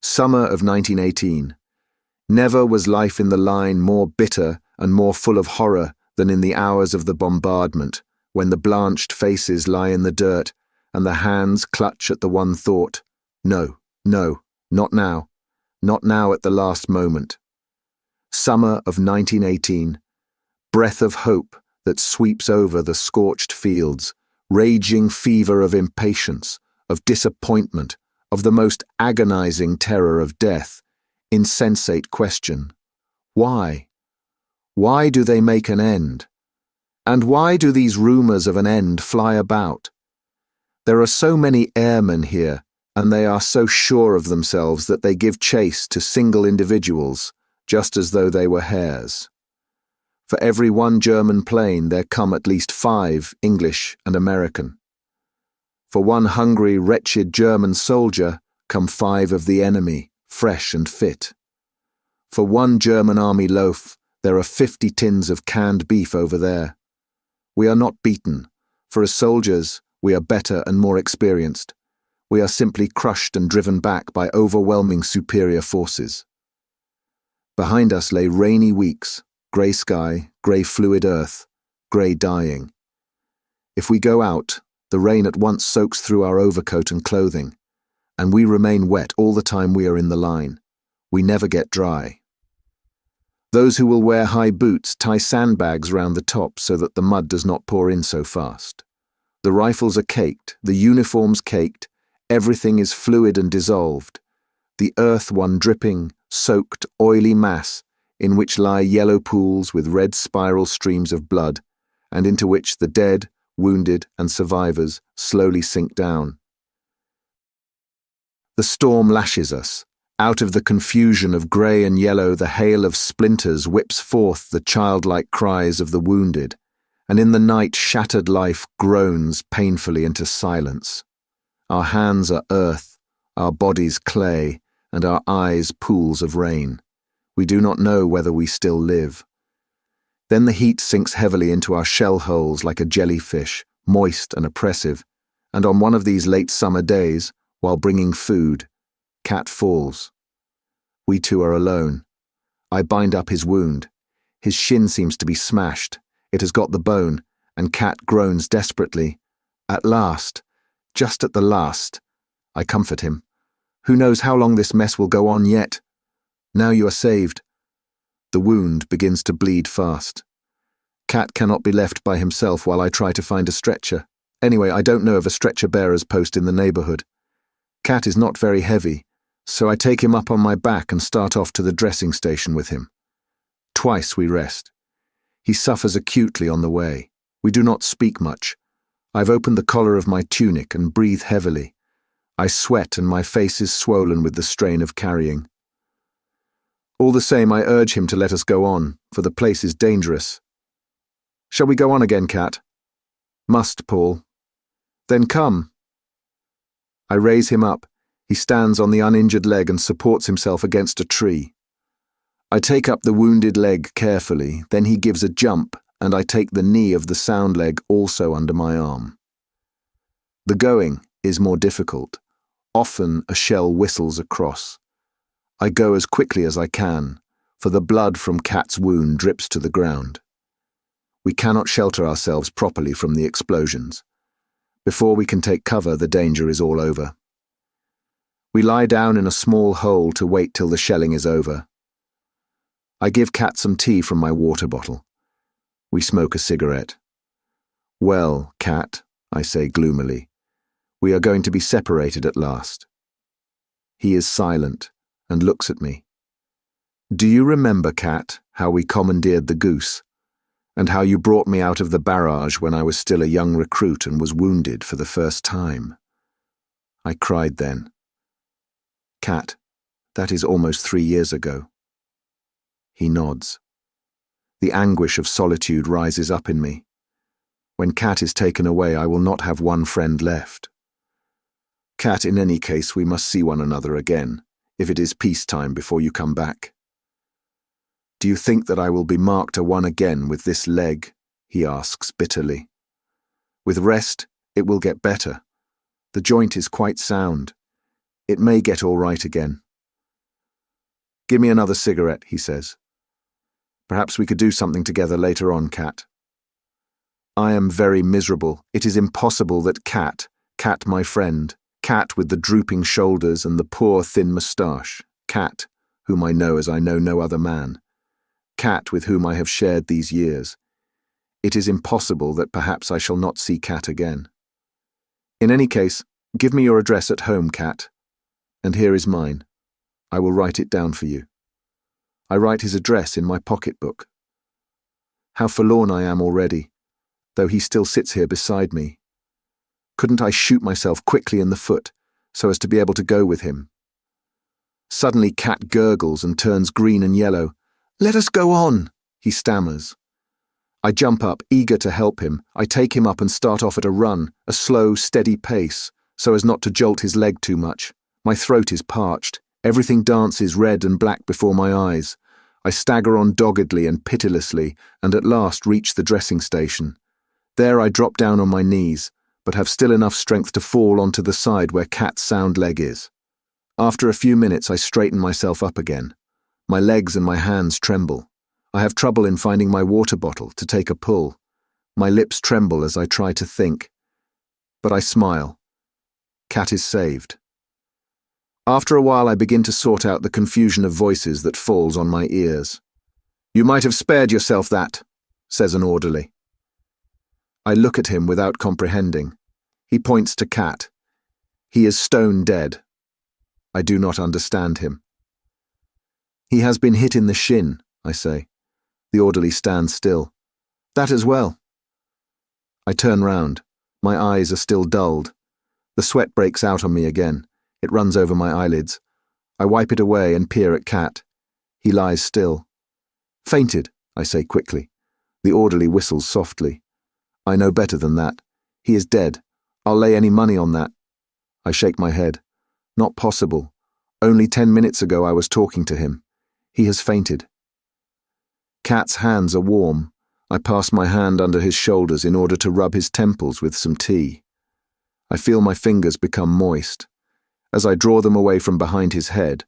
Summer of 1918. Never was life in the line more bitter and more full of horror than in the hours of the bombardment, when the blanched faces lie in the dirt, and the hands clutch at the one thought, no, no, not now, not now at the last moment. Summer of 1918, breath of hope that sweeps over the scorched fields, raging fever of impatience, of disappointment, of the most agonizing terror of death, insensate question. Why? Why do they make an end? And why do these rumors of an end fly about? There are so many airmen here, and they are so sure of themselves that they give chase to single individuals, just as though they were hares. For every one German plane there come at least 5 English and American. For one hungry, wretched German soldier come 5 of the enemy, fresh and fit. For one German army loaf there are 50 tins of canned beef over there. We are not beaten, for as soldiers we are better and more experienced. We are simply crushed and driven back by overwhelming superior forces. Behind us lay rainy weeks, grey sky, grey fluid earth, grey dying. If we go out, the rain at once soaks through our overcoat and clothing, and we remain wet all the time we are in the line. We never get dry. Those who will wear high boots tie sandbags round the top so that the mud does not pour in so fast. The rifles are caked, the uniforms caked, everything is fluid and dissolved, the earth one dripping, soaked, oily mass in which lie yellow pools with red spiral streams of blood, and into which the dead, wounded, and survivors slowly sink down. The storm lashes us. Out of the confusion of grey and yellow, the hail of splinters whips forth the childlike cries of the wounded, and in the night shattered life groans painfully into silence. Our hands are earth, our bodies clay, and our eyes pools of rain. We do not know whether we still live. Then the heat sinks heavily into our shell holes like a jellyfish, moist and oppressive, and on one of these late summer days, while bringing food, Cat falls. We two are alone. I bind up his wound. His shin seems to be smashed. It has got the bone, and Cat groans desperately. At last, just at the last, I comfort him. Who knows how long this mess will go on yet? Now you are saved. The wound begins to bleed fast. Cat cannot be left by himself while I try to find a stretcher. Anyway, I don't know of a stretcher bearer's post in the neighborhood. Cat is not very heavy, so I take him up on my back and start off to the dressing station with him. Twice we rest. He suffers acutely on the way. We do not speak much. I've opened the collar of my tunic and breathe heavily. I sweat and my face is swollen with the strain of carrying. All the same, I urge him to let us go on, for the place is dangerous. Shall we go on again, Cat? Must, Paul. Then come. I raise him up. He stands on the uninjured leg and supports himself against a tree. I take up the wounded leg carefully, then he gives a jump, and I take the knee of the sound leg also under my arm. The going is more difficult. Often a shell whistles across. I go as quickly as I can, for the blood from Cat's wound drips to the ground. We cannot shelter ourselves properly from the explosions. Before we can take cover, the danger is all over. We lie down in a small hole to wait till the shelling is over. I give Cat some tea from my water bottle. We smoke a cigarette. Well, Cat, I say gloomily, we are going to be separated at last. He is silent and looks at me. Do you remember, Cat, how we commandeered the Goose, and how you brought me out of the barrage when I was still a young recruit and was wounded for the first time? I cried then. Cat, that is almost 3 years ago. He nods. The anguish of solitude rises up in me. When Cat is taken away, I will not have one friend left. Cat, in any case, we must see one another again, if it is peacetime before you come back. Do you think that I will be marked a one again with this leg? He asks bitterly. With rest, it will get better. The joint is quite sound. It may get all right again. Give me another cigarette, he says. Perhaps we could do something together later on, Cat. I am very miserable. It is impossible that Cat, Cat, my friend, Cat with the drooping shoulders and the poor thin moustache, Cat, whom I know as I know no other man, Cat with whom I have shared these years. It is impossible that perhaps I shall not see Cat again. In any case, give me your address at home, Cat, and here is mine. I will write it down for you. I write his address in my pocketbook. How forlorn I am already, though he still sits here beside me. Couldn't I shoot myself quickly in the foot, so as to be able to go with him? Suddenly Cat gurgles and turns green and yellow. "Let us go on," he stammers. I jump up, eager to help him. I take him up and start off at a run, a slow, steady pace, so as not to jolt his leg too much. My throat is parched. Everything dances red and black before my eyes. I stagger on doggedly and pitilessly, and at last reach the dressing station. There I drop down on my knees, but have still enough strength to fall onto the side where Cat's sound leg is. After a few minutes I straighten myself up again. My legs and my hands tremble. I have trouble in finding my water bottle to take a pull. My lips tremble as I try to think. But I smile. Cat is saved. After a while I begin to sort out the confusion of voices that falls on my ears. "You might have spared yourself that," says an orderly. I look at him without comprehending. He points to Cat. He is stone dead. I do not understand him. "He has been hit in the shin," I say. The orderly stands still. "That as well." I turn round. My eyes are still dulled. The sweat breaks out on me again. It runs over my eyelids. I wipe it away and peer at Cat. He lies still. "Fainted," I say quickly. The orderly whistles softly. I know better than that. He is dead. I'll lay any money on that. I shake my head. Not possible. Only 10 minutes ago I was talking to him. He has fainted. Cat's hands are warm. I pass my hand under his shoulders in order to rub his temples with some tea. I feel my fingers become moist. As I draw them away from behind his head,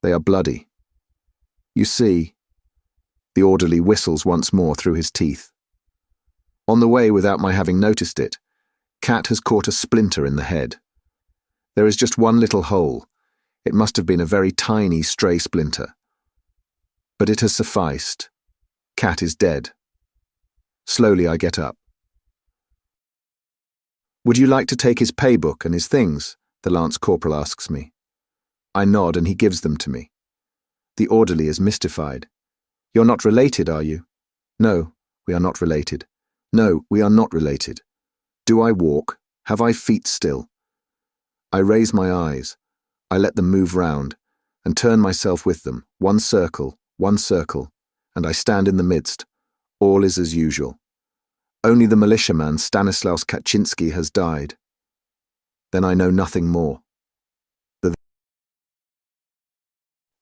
they are bloody. "You see," the orderly whistles once more through his teeth. On the way, without my having noticed it, Cat has caught a splinter in the head. There is just one little hole. It must have been a very tiny stray splinter. But it has sufficed. Cat is dead. Slowly I get up. "Would you like to take his pay book and his things?" the lance corporal asks me. I nod and he gives them to me. The orderly is mystified. "You're not related, are you?" "No, we are not related." "No, we are not related." Do I walk? Have I feet still? I raise my eyes. I let them move round, and turn myself with them, one circle, and I stand in the midst. All is as usual. Only the militiaman Stanislaus Kaczynski has died. Then I know nothing more.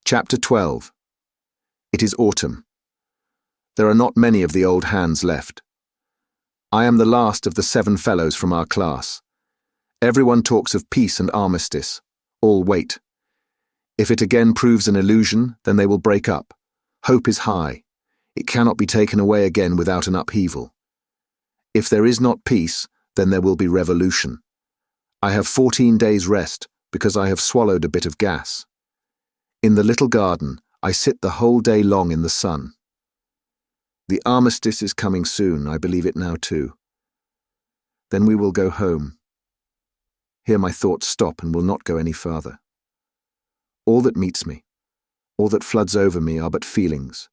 Chapter 12. It is autumn. There are not many of the old hands left. I am the last of the 7 fellows from our class. Everyone talks of peace and armistice. All wait. If it again proves an illusion, then they will break up. Hope is high. It cannot be taken away again without an upheaval. If there is not peace, then there will be revolution. I have 14 days' rest because I have swallowed a bit of gas. In the little garden, I sit the whole day long in the sun. The armistice is coming soon, I believe it now too. Then we will go home. Here my thoughts stop and will not go any farther. All that meets me, all that floods over me are but feelings,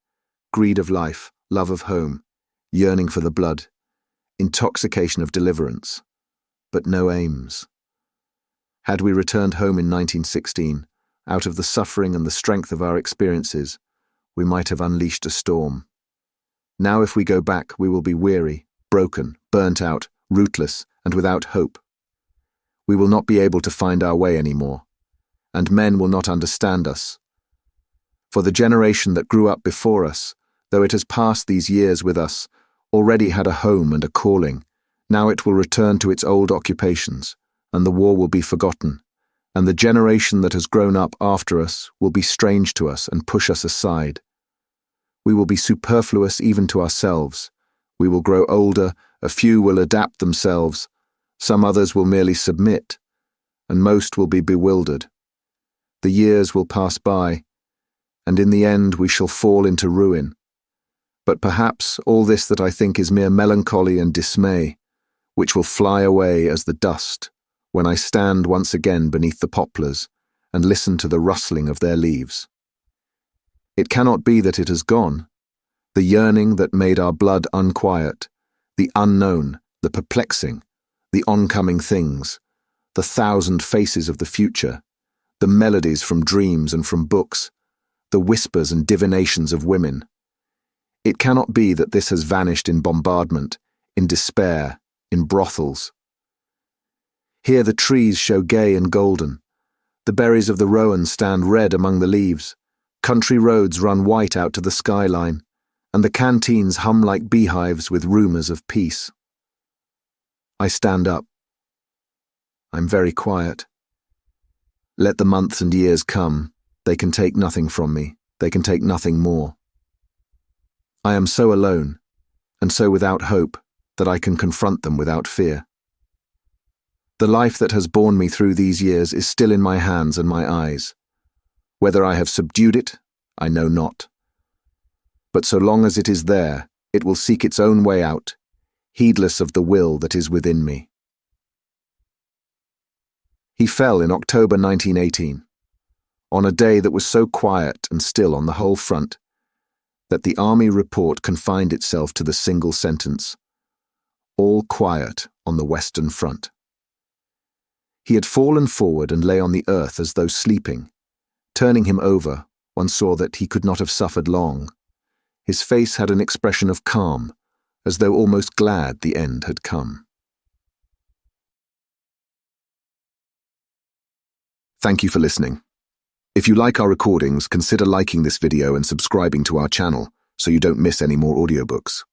greed of life, love of home, yearning for the blood, intoxication of deliverance, but no aims. Had we returned home in 1916, out of the suffering and the strength of our experiences, we might have unleashed a storm. Now if we go back, we will be weary, broken, burnt out, rootless, and without hope. We will not be able to find our way anymore, and men will not understand us. For the generation that grew up before us, though it has passed these years with us, already had a home and a calling. Now it will return to its old occupations, and the war will be forgotten, and the generation that has grown up after us will be strange to us and push us aside. We will be superfluous even to ourselves. We will grow older, a few will adapt themselves. Some others will merely submit, and most will be bewildered. The years will pass by, and in the end we shall fall into ruin. But perhaps all this that I think is mere melancholy and dismay, which will fly away as the dust when I stand once again beneath the poplars and listen to the rustling of their leaves. It cannot be that it has gone. The yearning that made our blood unquiet, the unknown, the perplexing, the oncoming things, the thousand faces of the future, the melodies from dreams and from books, the whispers and divinations of women. It cannot be that this has vanished in bombardment, in despair, in brothels. Here the trees show gay and golden. The berries of the rowan stand red among the leaves. Country roads run white out to the skyline, and the canteens hum like beehives with rumours of peace. I stand up. I'm very quiet. Let the months and years come. They can take nothing from me. They can take nothing more. I am so alone, and so without hope, that I can confront them without fear. The life that has borne me through these years is still in my hands and my eyes. Whether I have subdued it, I know not. But so long as it is there, it will seek its own way out, heedless of the will that is within me. He fell in October 1918, on a day that was so quiet and still on the whole front, that the army report confined itself to the single sentence, "All quiet on the Western Front." He had fallen forward and lay on the earth as though sleeping. Turning him over, one saw that he could not have suffered long. His face had an expression of calm, as though almost glad the end had come. Thank you for listening. If you like our recordings, consider liking this video and subscribing to our channel so you don't miss any more audiobooks.